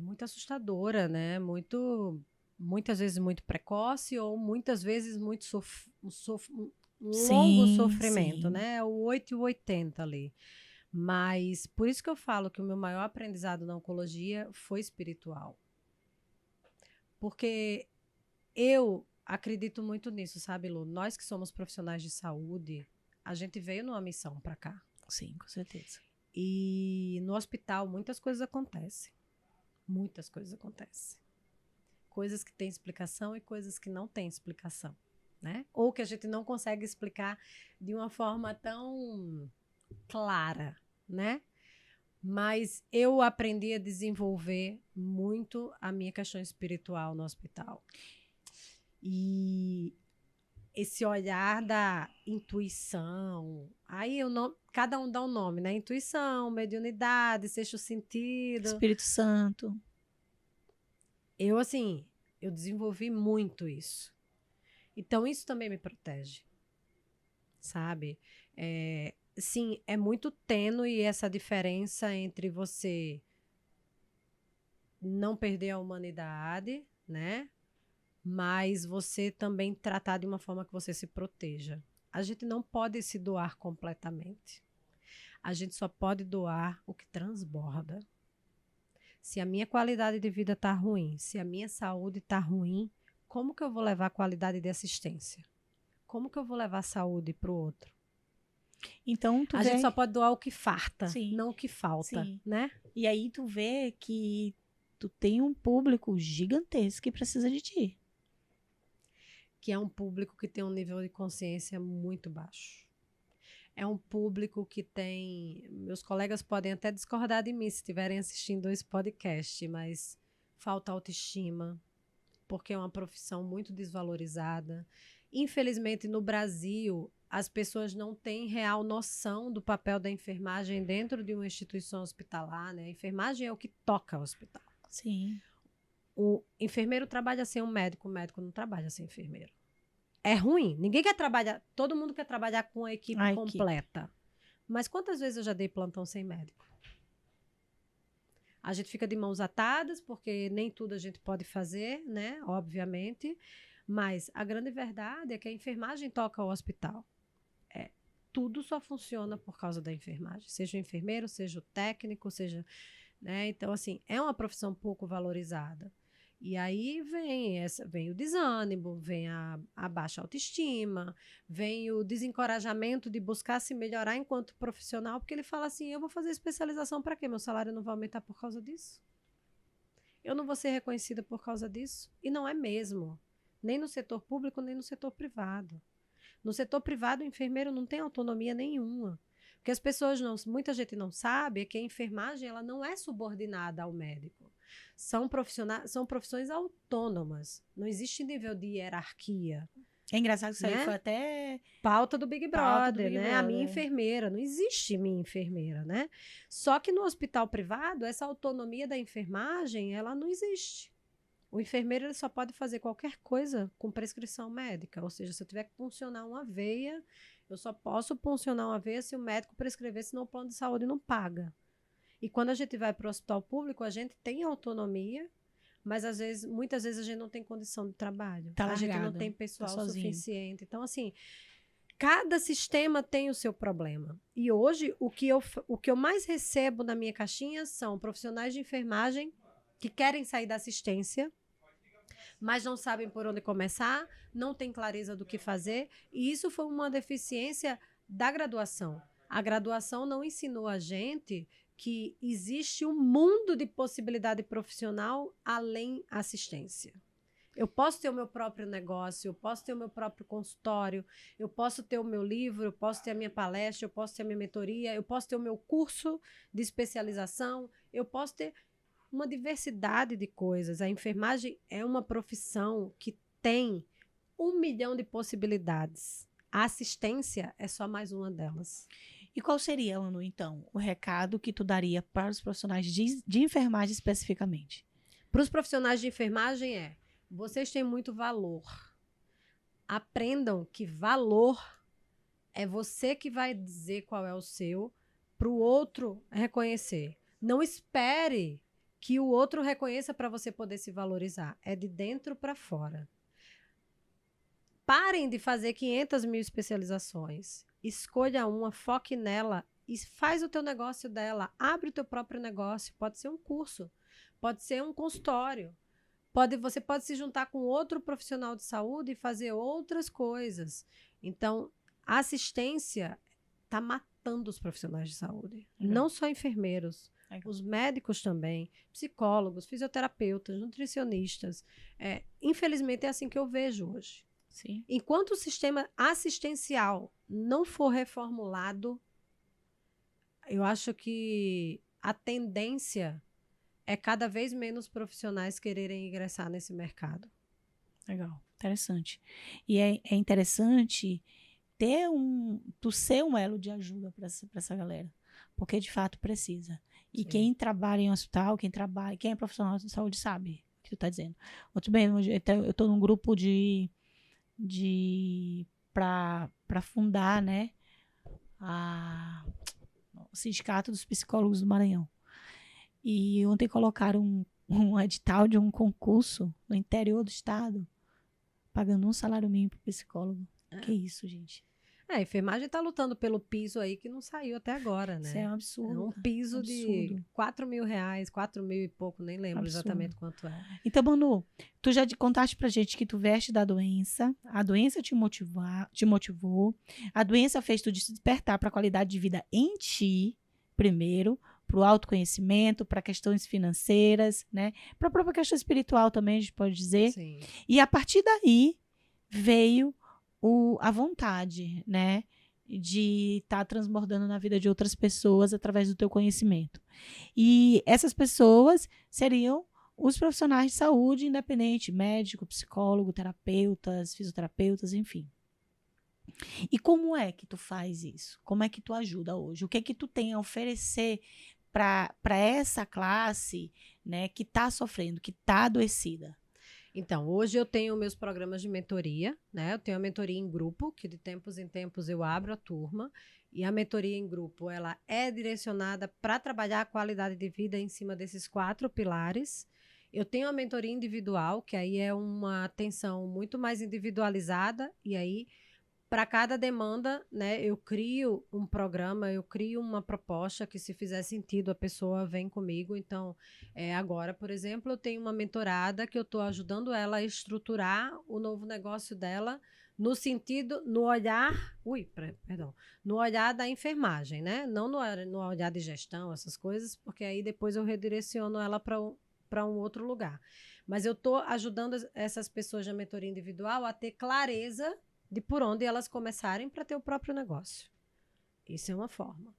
muito assustadora, né? Muitas vezes muito precoce ou muitas vezes muito um longo sofrimento, sim. né? O 8 e o 80 ali. Mas por isso que eu falo que o meu maior aprendizado na oncologia foi espiritual. Porque eu acredito muito nisso, sabe, Lu? Nós que somos profissionais de saúde, a gente veio numa missão para cá. Sim, com certeza. E no hospital muitas coisas acontecem. Muitas coisas acontecem. Coisas que têm explicação e coisas que não têm explicação, né? Ou que a gente não consegue explicar de uma forma tão clara, né? Mas eu aprendi a desenvolver muito a minha questão espiritual no hospital. E esse olhar da intuição, aí cada um dá um nome, né? Intuição, mediunidade, sexto sentido. Espírito Santo. Eu desenvolvi muito isso. Então, isso também me protege, sabe? Sim, é muito tênue essa diferença entre você não perder a humanidade, né? Mas você também tratar de uma forma que você se proteja. A gente não pode se doar completamente. A gente só pode doar o que transborda. Se a minha qualidade de vida está ruim, se a minha saúde está ruim, como que eu vou levar qualidade de assistência? Como que eu vou levar saúde para o outro? Então, A gente só pode doar o que farta, sim, não o que falta, sim. né? E aí tu vê que tu tem um público gigantesco que precisa de ti. Que é um público que tem um nível de consciência muito baixo. É um público que tem... Meus colegas podem até discordar de mim se estiverem assistindo esse podcast, mas falta autoestima, porque é uma profissão muito desvalorizada. Infelizmente, no Brasil, as pessoas não têm real noção do papel da enfermagem dentro de uma instituição hospitalar, né? A enfermagem é o que toca o hospital. Sim. O enfermeiro trabalha sem um médico, o médico não trabalha sem enfermeiro. É ruim. Ninguém quer trabalhar, todo mundo quer trabalhar com a equipe completa. Mas quantas vezes eu já dei plantão sem médico? A gente fica de mãos atadas, porque nem tudo a gente pode fazer, né? Obviamente. Mas a grande verdade é que a enfermagem toca o hospital. Tudo só funciona por causa da enfermagem. Seja o enfermeiro, seja o técnico, seja... Né? Então, assim, é uma profissão pouco valorizada. E aí vem o desânimo, vem a baixa autoestima, vem o desencorajamento de buscar se melhorar enquanto profissional, porque ele fala assim, eu vou fazer especialização para quê? Meu salário não vai aumentar por causa disso? Eu não vou ser reconhecida por causa disso? E não é mesmo. Nem no setor público, nem no setor privado. No setor privado, o enfermeiro não tem autonomia nenhuma. Porque as pessoas muita gente não sabe é que a enfermagem ela não é subordinada ao médico. São profissões autônomas. Não existe nível de hierarquia. É engraçado que isso né? aí foi até pauta do Big Brother, né? A minha enfermeira. Não existe minha enfermeira, né? Só que no hospital privado, essa autonomia da enfermagem, ela não existe. O enfermeiro ele só pode fazer qualquer coisa com prescrição médica. Ou seja, se eu tiver que puncionar uma veia, eu só posso puncionar uma veia se o médico prescrever, senão o plano de saúde não paga. E quando a gente vai para o hospital público, a gente tem autonomia, mas muitas vezes a gente não tem condição de trabalho. A gente não tem pessoal suficiente. Então, assim, cada sistema tem o seu problema. E hoje, o que eu mais recebo na minha caixinha são profissionais de enfermagem que querem sair da assistência, mas não sabem por onde começar, não têm clareza do que fazer, e isso foi uma deficiência da graduação. A graduação não ensinou a gente que existe um mundo de possibilidade profissional além assistência. Eu posso ter o meu próprio negócio, eu posso ter o meu próprio consultório, eu posso ter o meu livro, eu posso ter a minha palestra, eu posso ter a minha mentoria, eu posso ter o meu curso de especialização, eu posso ter uma diversidade de coisas. A enfermagem é uma profissão que tem 1 milhão de possibilidades. A assistência é só mais uma delas. E qual seria, Anu, então, o recado que tu daria para os profissionais de enfermagem especificamente? Para os profissionais de enfermagem vocês têm muito valor. Aprendam que valor é você que vai dizer qual é o seu para o outro reconhecer. Não espere que o outro reconheça para você poder se valorizar. É de dentro para fora. Parem de fazer 500 mil especializações. Escolha uma, foque nela e faz o teu negócio dela. Abre o teu próprio negócio. Pode ser um curso, pode ser um consultório. Você pode se juntar com outro profissional de saúde e fazer outras coisas. Então, a assistência está matando os profissionais de saúde. Não só enfermeiros. Os médicos também, psicólogos, fisioterapeutas, nutricionistas. Infelizmente, é assim que eu vejo hoje. Sim. Enquanto o sistema assistencial não for reformulado, eu acho que a tendência é cada vez menos profissionais quererem ingressar nesse mercado. Legal, interessante. E é interessante tu ser um elo de ajuda para essa galera, porque de fato precisa. E sim, quem trabalha em hospital, quem é profissional de saúde sabe o que tu tá dizendo. Muito bem, eu tô num grupo para fundar, né, o Sindicato dos Psicólogos do Maranhão. E ontem colocaram um edital de um concurso no interior do estado, pagando um salário mínimo para o psicólogo. Que isso, gente? A enfermagem está lutando pelo piso aí que não saiu até agora, né? Isso é um absurdo. É um piso de R$4.000, 4 mil e pouco, nem lembro exatamente quanto é. Então, Manu, tu já contaste pra gente que tu veste da doença, a doença te motivou, a doença fez tu despertar para a qualidade de vida em ti, primeiro, para o autoconhecimento, para questões financeiras, né? Para a própria questão espiritual também, a gente pode dizer. Sim. E a partir daí veio a vontade, né, de estar transbordando na vida de outras pessoas através do teu conhecimento. E essas pessoas seriam os profissionais de saúde independente, médico, psicólogo, terapeutas, fisioterapeutas, enfim. E como é que tu faz isso? Como é que tu ajuda hoje? O que é que tu tem a oferecer para essa classe, né, que está sofrendo, que está adoecida? Então, hoje eu tenho meus programas de mentoria, né? Eu tenho a mentoria em grupo, que de tempos em tempos eu abro a turma. E a mentoria em grupo, ela é direcionada para trabalhar a qualidade de vida em cima desses 4 pilares. Eu tenho a mentoria individual, que aí é uma atenção muito mais individualizada. E aí, para cada demanda, né, eu crio um programa, eu crio uma proposta que, se fizer sentido, a pessoa vem comigo. Então, agora, por exemplo, eu tenho uma mentorada que eu estou ajudando ela a estruturar o novo negócio dela no sentido, no olhar da enfermagem, né? Não no olhar de gestão, essas coisas, porque aí depois eu redireciono ela para um outro lugar. Mas eu estou ajudando essas pessoas da mentoria individual a ter clareza de por onde elas começarem para ter o próprio negócio. Isso é uma forma.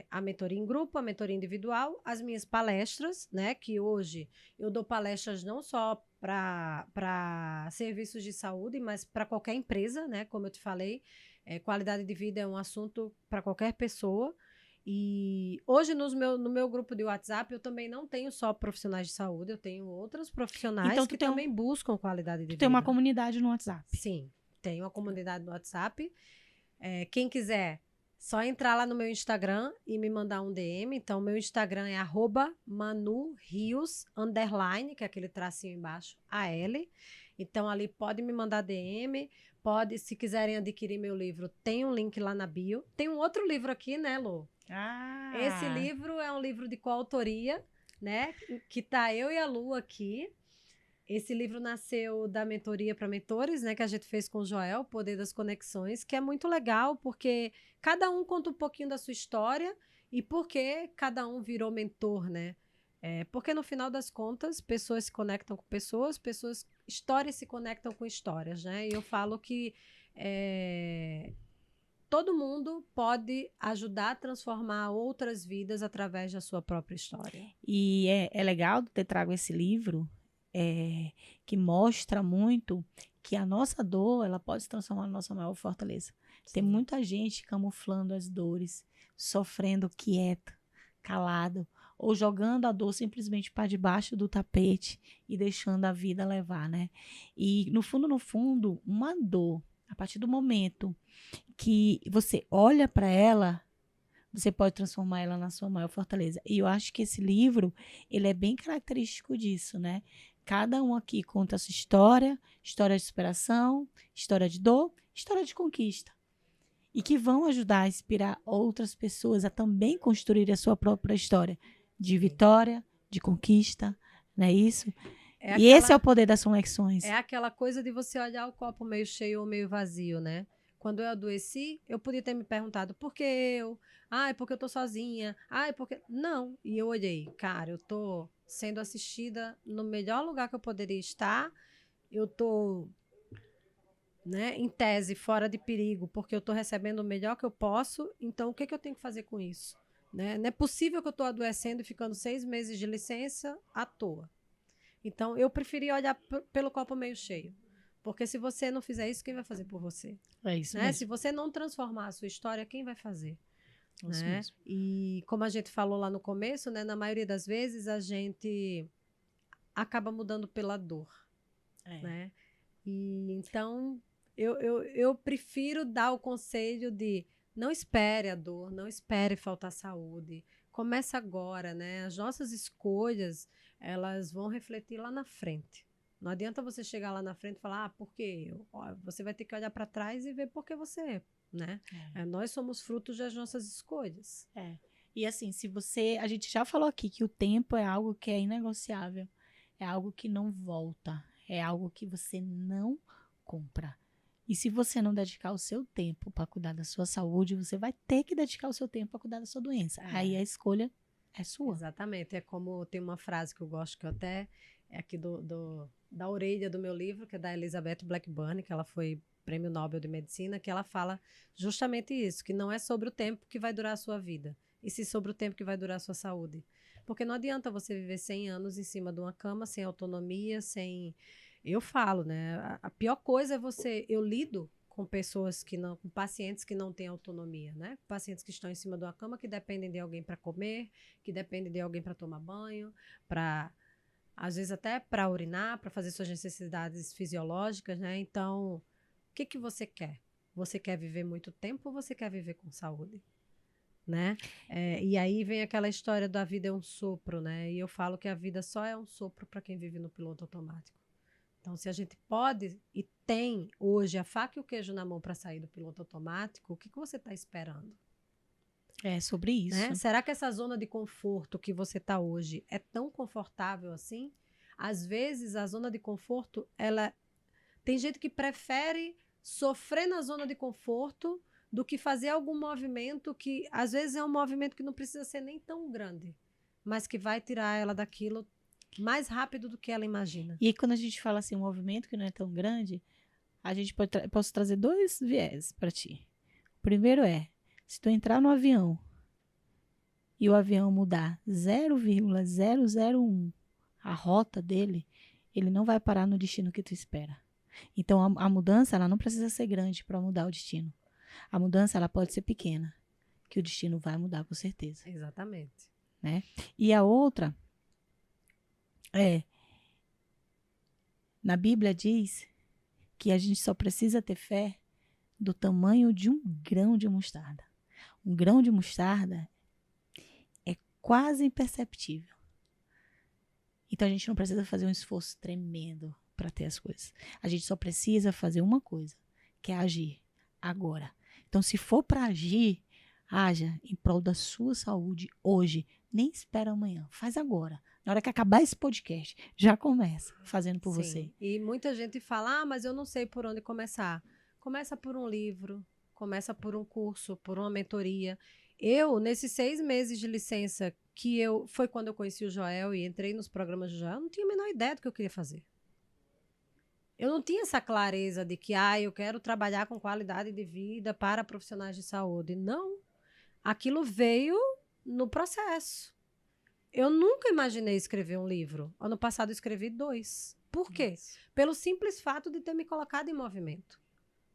A mentoria em grupo, a mentoria individual, as minhas palestras, né? Que hoje eu dou palestras não só para serviços de saúde, mas para qualquer empresa, né? Como eu te falei, qualidade de vida é um assunto para qualquer pessoa. E hoje no meu grupo de WhatsApp eu também não tenho só profissionais de saúde, eu tenho outros profissionais então, que também buscam qualidade de vida. Tem uma comunidade no WhatsApp? Sim. Tenho uma comunidade no WhatsApp. Quem quiser, só entrar lá no meu Instagram e me mandar um DM. Então, meu Instagram é @ManuRios_, que é aquele tracinho embaixo, AL. Então, ali pode me mandar DM. Se quiserem adquirir meu livro, tem um link lá na bio. Tem um outro livro aqui, né, Lu? Esse livro é um livro de coautoria, né? Que tá eu e a Lu aqui. Esse livro nasceu da mentoria para mentores, né, que a gente fez com o Joel, o Poder das Conexões, que é muito legal, porque cada um conta um pouquinho da sua história e por que cada um virou mentor, né? Porque no final das contas, pessoas se conectam com pessoas, histórias se conectam com histórias, né? E eu falo que todo mundo pode ajudar a transformar outras vidas através da sua própria história. E é legal ter trago esse livro, que mostra muito que a nossa dor, ela pode se transformar na nossa maior fortaleza. Sim. Tem muita gente camuflando as dores, sofrendo quieto, calado, ou jogando a dor simplesmente para debaixo do tapete e deixando a vida levar, né? E no fundo, uma dor, a partir do momento que você olha para ela, você pode transformar ela na sua maior fortaleza. E eu acho que esse livro, ele é bem característico disso, né? Cada um aqui conta a sua história, história de superação, história de dor, história de conquista. E que vão ajudar a inspirar outras pessoas a também construir a sua própria história de vitória, de conquista, não é isso? E esse é o poder das conexões. É aquela coisa de você olhar o copo meio cheio ou meio vazio, né? Quando eu adoeci, eu podia ter me perguntado por que eu? É porque eu tô sozinha. É porque... Não. E eu olhei, cara, eu tô sendo assistida no melhor lugar que eu poderia estar. Eu tô, né, em tese, fora de perigo, porque eu tô recebendo o melhor que eu posso. Então, o que eu tenho que fazer com isso? Né? Não é possível que eu tô adoecendo e ficando 6 meses de licença à toa. Então, eu preferi olhar pelo copo meio cheio. Porque se você não fizer isso, quem vai fazer por você? É isso né? mesmo. Se você não transformar a sua história, quem vai fazer? É isso né? mesmo. E como a gente falou lá no começo, né, na maioria das vezes a gente acaba mudando pela dor. Né? E então, eu prefiro dar o conselho de não espere a dor, não espere faltar saúde. Começa agora, né? As nossas escolhas, elas vão refletir lá na frente. Não adianta você chegar lá na frente e falar, por que eu? Você vai ter que olhar para trás e ver por que você é, né? Nós somos frutos das nossas escolhas. E assim, a gente já falou aqui que o tempo é algo que é inegociável, é algo que não volta, é algo que você não compra. E se você não dedicar o seu tempo para cuidar da sua saúde, você vai ter que dedicar o seu tempo para cuidar da sua doença. Aí a escolha é sua. Exatamente. É como tem uma frase que eu gosto, que eu até é aqui da orelha do meu livro, que é da Elizabeth Blackburn, que ela foi Prêmio Nobel de Medicina, que ela fala justamente isso, que não é sobre o tempo que vai durar a sua vida, e sim sobre o tempo que vai durar a sua saúde. Porque não adianta você viver 100 anos em cima de uma cama, sem autonomia, sem... Eu falo, né? A pior coisa é você... Eu lido com pessoas com pacientes que não têm autonomia, né? Pacientes que estão em cima de uma cama, que dependem de alguém para comer, que dependem de alguém para tomar banho, às vezes até para urinar, para fazer suas necessidades fisiológicas, né? Então, o que você quer? Você quer viver muito tempo ou você quer viver com saúde? Né? E aí vem aquela história da vida é um sopro, né? E eu falo que a vida só é um sopro para quem vive no piloto automático. Então, se a gente pode e tem hoje a faca e o queijo na mão para sair do piloto automático, o que você está esperando? É sobre isso. Né? Será que essa zona de conforto que você está hoje é tão confortável assim? Às vezes, a zona de conforto, tem gente que prefere sofrer na zona de conforto do que fazer algum movimento que, às vezes, é um movimento que não precisa ser nem tão grande, mas que vai tirar ela daquilo mais rápido do que ela imagina. E aí, quando a gente fala assim, um movimento que não é tão grande, a gente posso trazer 2 viés para ti. O primeiro é, se tu entrar no avião e o avião mudar 0,001 a rota dele, ele não vai parar no destino que tu espera. Então, a mudança, ela não precisa ser grande para mudar o destino. A mudança, ela pode ser pequena, que o destino vai mudar com certeza. Exatamente. Né? E a outra na Bíblia diz que a gente só precisa ter fé do tamanho de um grão de mostarda. Um grão de mostarda é quase imperceptível. Então a gente não precisa fazer um esforço tremendo para ter as coisas. A gente só precisa fazer uma coisa, que é agir agora. Então, se for para agir, haja em prol da sua saúde hoje. Nem espera amanhã. Faz agora. Na hora que acabar esse podcast, já começa fazendo por Sim. você. E muita gente fala, mas eu não sei por onde começar. Começa por um livro, começa por um curso, por uma mentoria. Eu, nesses 6 meses de licença, foi quando eu conheci o Joel e entrei nos programas do Joel, eu não tinha a menor ideia do que eu queria fazer. Eu não tinha essa clareza de que, eu quero trabalhar com qualidade de vida para profissionais de saúde. Não. Aquilo veio no processo. Eu nunca imaginei escrever um livro. Ano passado eu escrevi 2. Por quê? Pelo simples fato de ter me colocado em movimento.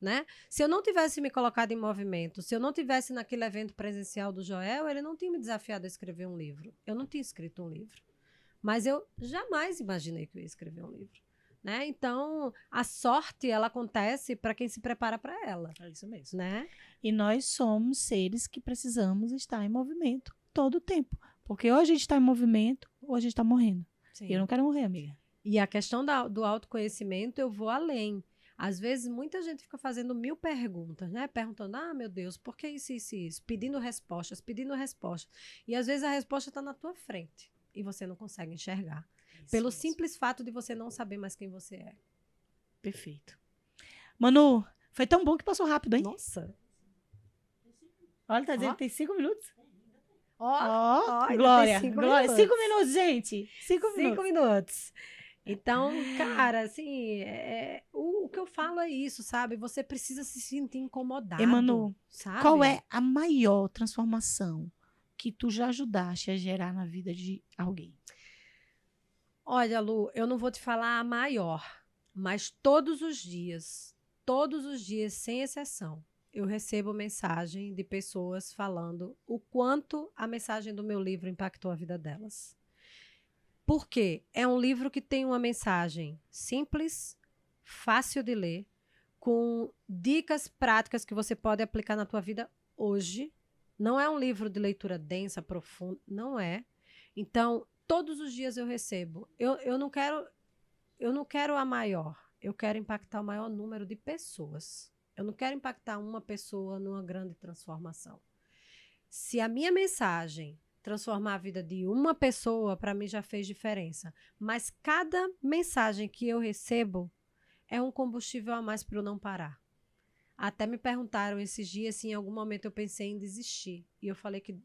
Né? Se eu não tivesse me colocado em movimento, se eu não tivesse naquele evento presencial do Joel, ele não tinha me desafiado a escrever um livro. Eu não tinha escrito um livro. Mas eu jamais imaginei que eu ia escrever um livro. Né? Então, a sorte, ela acontece para quem se prepara para ela. É isso mesmo. Né? E nós somos seres que precisamos estar em movimento todo o tempo. Porque ou a gente está em movimento, ou a gente está morrendo. Sim. E eu não quero morrer, amiga. E a questão do autoconhecimento, eu vou além. Às vezes, muita gente fica fazendo 1000 perguntas, né? Perguntando, meu Deus, por que isso, isso, isso? Pedindo respostas. E às vezes a resposta está na tua frente e você não consegue enxergar. Isso pelo mesmo. Simples fato de você não saber mais quem você é. Perfeito. Manu, foi tão bom que passou rápido, hein? Nossa. Olha, tá dizendo que tem 5 minutos. Glória. Glória. 5 minutos, gente. 5 minutos. Então, cara, assim, o que eu falo é isso, sabe? Você precisa se sentir incomodado. Manu, sabe? Qual é a maior transformação que tu já ajudaste a gerar na vida de alguém? Olha, Lu, eu não vou te falar a maior, mas todos os dias, sem exceção, eu recebo mensagem de pessoas falando o quanto a mensagem do meu livro impactou a vida delas. Por quê? É um livro que tem uma mensagem simples, fácil de ler, com dicas práticas que você pode aplicar na tua vida hoje. Não é um livro de leitura densa, profunda, não é. Então, todos os dias eu recebo. Eu não quero a maior, eu quero impactar o maior número de pessoas. Eu não quero impactar uma pessoa numa grande transformação. Se a minha mensagem transformar a vida de uma pessoa, para mim já fez diferença. Mas cada mensagem que eu recebo é um combustível a mais para eu não parar. Até me perguntaram esses dias se em algum momento eu pensei em desistir. E eu falei que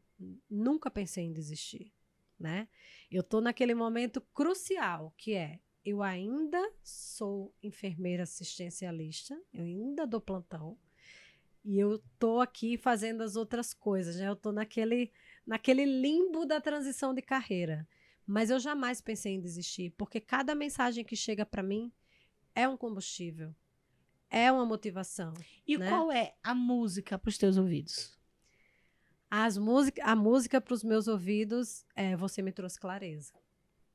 nunca pensei em desistir. Né? Eu estou naquele momento crucial, que é, eu ainda sou enfermeira assistencialista, eu ainda dou plantão, e eu estou aqui fazendo as outras coisas, né? Eu estou naquele limbo da transição de carreira. Mas eu jamais pensei em desistir, porque cada mensagem que chega para mim é um combustível, é uma motivação. E né? Qual é a música para os teus ouvidos? A música para os meus ouvidos é Você Me Trouxe Clareza.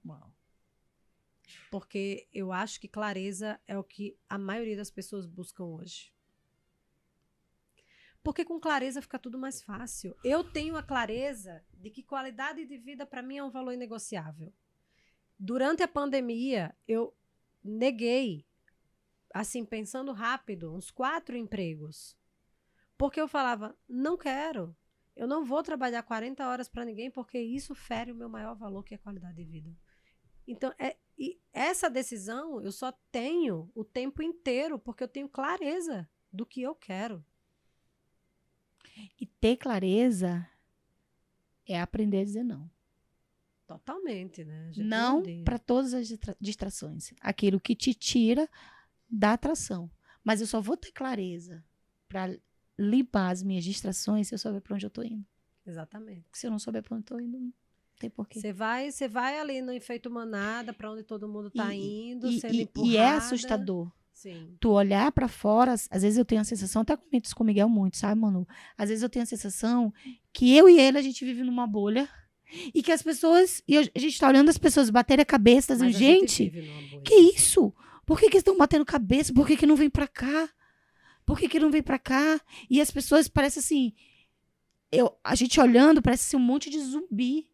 Uau. Porque eu acho que clareza é o que a maioria das pessoas buscam hoje. Porque com clareza fica tudo mais fácil. Eu tenho a clareza de que qualidade de vida para mim é um valor inegociável. Durante a pandemia, eu neguei, assim, pensando rápido, uns 4 empregos. Porque eu falava, não quero. Eu não vou trabalhar 40 horas para ninguém, porque isso fere o meu maior valor, que é a qualidade de vida. Então, e essa decisão eu só tenho o tempo inteiro, porque eu tenho clareza do que eu quero. E ter clareza é aprender a dizer não. Totalmente, né? Não para todas as distrações. Aquilo que te tira da atração. Mas eu só vou ter clareza para limpar as minhas distrações se eu souber para onde eu tô indo. Exatamente. Se eu não souber para onde eu tô indo, não tem porquê. Você vai ali no efeito manada, para onde todo mundo tá indo, sendo empurrada. E é assustador. Sim. Tu olhar pra fora, às vezes eu tenho a sensação, até comento isso com o Miguel muito, sabe, Manu? Às vezes eu tenho a sensação que eu e ele, a gente vive numa bolha e que as pessoas, a gente tá olhando as pessoas baterem a cabeça, dizendo, gente, que isso? Por que estão batendo cabeça? Por que não vem pra cá? Por que não vem pra cá? E as pessoas parecem assim, a gente olhando, parece ser um monte de zumbi.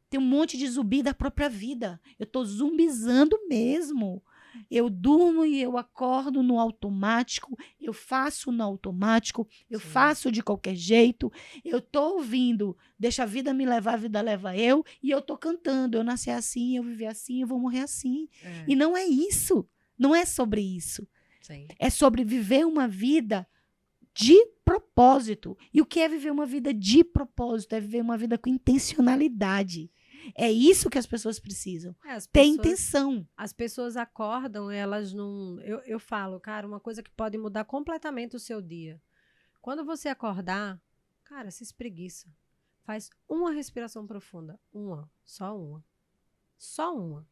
Tem um monte de zumbi da própria vida. Eu tô zumbizando mesmo. Eu durmo e eu acordo no automático, eu faço no automático, eu Sim. faço de qualquer jeito, eu tô ouvindo, deixa a vida me levar, a vida leva eu, e eu tô cantando, eu nasci assim, eu vivi assim, eu vou morrer assim. E não é isso, não é sobre isso. Sim. É sobre viver uma vida de propósito. E o que é viver uma vida de propósito? É viver uma vida com intencionalidade. É isso que as pessoas precisam. Ter intenção. As pessoas acordam, elas não. Eu falo, cara, uma coisa que pode mudar completamente o seu dia. Quando você acordar, cara, se espreguiça. Faz uma respiração profunda. Só uma. Só uma.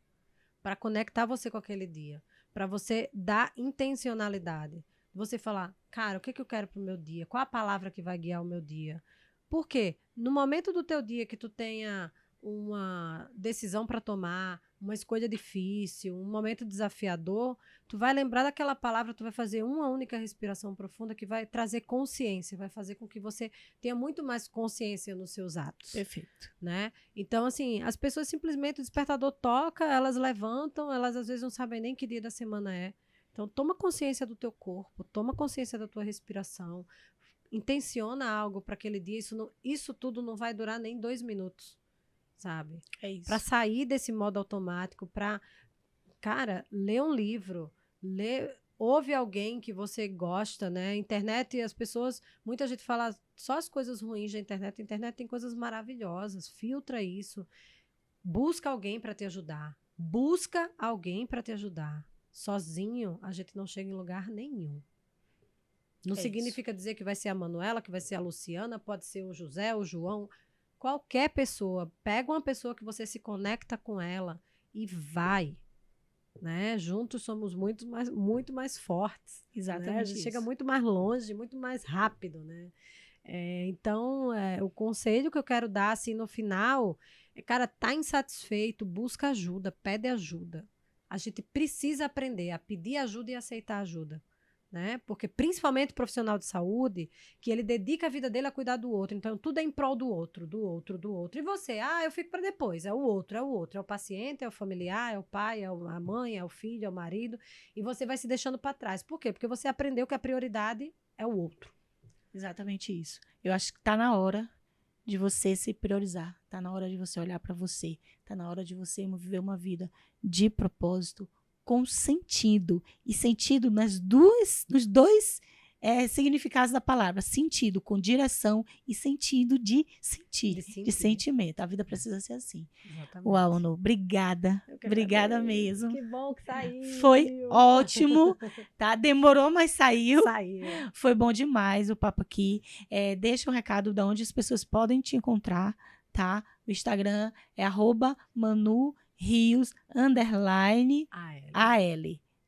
Para conectar você com aquele dia. Para você dar intencionalidade. Você falar, cara, o que eu quero pro meu dia? Qual a palavra que vai guiar o meu dia? Por quê? No momento do teu dia que tu tenha uma decisão para tomar, uma escolha difícil, um momento desafiador, tu vai lembrar daquela palavra, tu vai fazer uma única respiração profunda que vai trazer consciência, vai fazer com que você tenha muito mais consciência nos seus atos. Perfeito. Né? Então, assim, as pessoas simplesmente, o despertador toca, elas levantam, elas às vezes não sabem nem que dia da semana é. Então, toma consciência do teu corpo, toma consciência da tua respiração, intenciona algo para aquele dia, isso tudo não vai durar nem 2 minutos. Sabe? É isso. Para sair desse modo automático, para, cara, ler um livro, ouve alguém que você gosta, né? Internet, as pessoas, muita gente fala só as coisas ruins da internet. A internet tem coisas maravilhosas. Filtra isso. Busca alguém para te ajudar. Busca alguém para te ajudar. Sozinho, a gente não chega em lugar nenhum. Não significa dizer que vai ser a Manuela, que vai ser a Luciana, pode ser o José, o João. Qualquer pessoa, pega uma pessoa que você se conecta com ela e vai, né? Juntos somos muito mais fortes. Exatamente. Né? A gente isso. chega muito mais longe, muito mais rápido, né? Então, o conselho que eu quero dar, assim, no final, cara, tá insatisfeito, busca ajuda, pede ajuda. A gente precisa aprender a pedir ajuda e aceitar ajuda. Né? Porque principalmente o profissional de saúde, que ele dedica a vida dele a cuidar do outro. Então, tudo é em prol do outro, do outro, do outro. E você, eu fico para depois. É o outro, é o outro. É o paciente, é o familiar, é o pai, é a mãe, é o filho, é o marido. E você vai se deixando para trás. Por quê? Porque você aprendeu que a prioridade é o outro. Exatamente isso. Eu acho que tá na hora de você se priorizar. Tá na hora de você olhar para você. Tá na hora de você viver uma vida de propósito, com sentido. E sentido nos dois significados da palavra. Sentido com direção e sentido de sentir, de sentimento. A vida precisa ser assim. Exatamente. Uau, Anu, obrigada. Obrigada mesmo. Que bom que saiu. Foi ótimo, tá? Demorou, mas saiu. Saiu. Foi bom demais o papo aqui. Deixa um recado de onde as pessoas podem te encontrar, tá? O Instagram é @ManuRios_AL,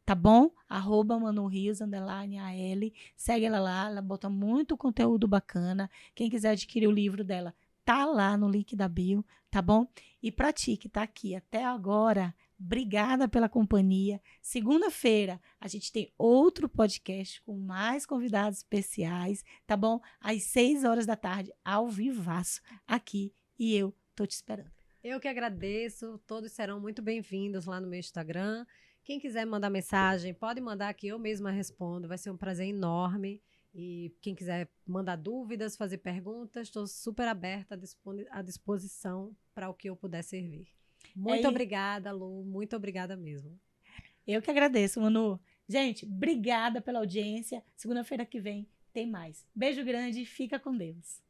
tá bom? @ManuRios_AL. Segue ela lá, ela bota muito conteúdo bacana. Quem quiser adquirir o livro dela, tá lá no link da bio, tá bom? E pra ti que tá aqui até agora, obrigada pela companhia. Segunda-feira, a gente tem outro podcast com mais convidados especiais, tá bom? Às 6h, ao vivaço, aqui. E eu tô te esperando. Eu que agradeço. Todos serão muito bem-vindos lá no meu Instagram. Quem quiser mandar mensagem, pode mandar que eu mesma respondo. Vai ser um prazer enorme. E quem quiser mandar dúvidas, fazer perguntas, estou super aberta à disposição para o que eu puder servir. Muito obrigada, Lu. Muito obrigada mesmo. Eu que agradeço, Manu. Gente, obrigada pela audiência. Segunda-feira que vem tem mais. Beijo grande e fica com Deus.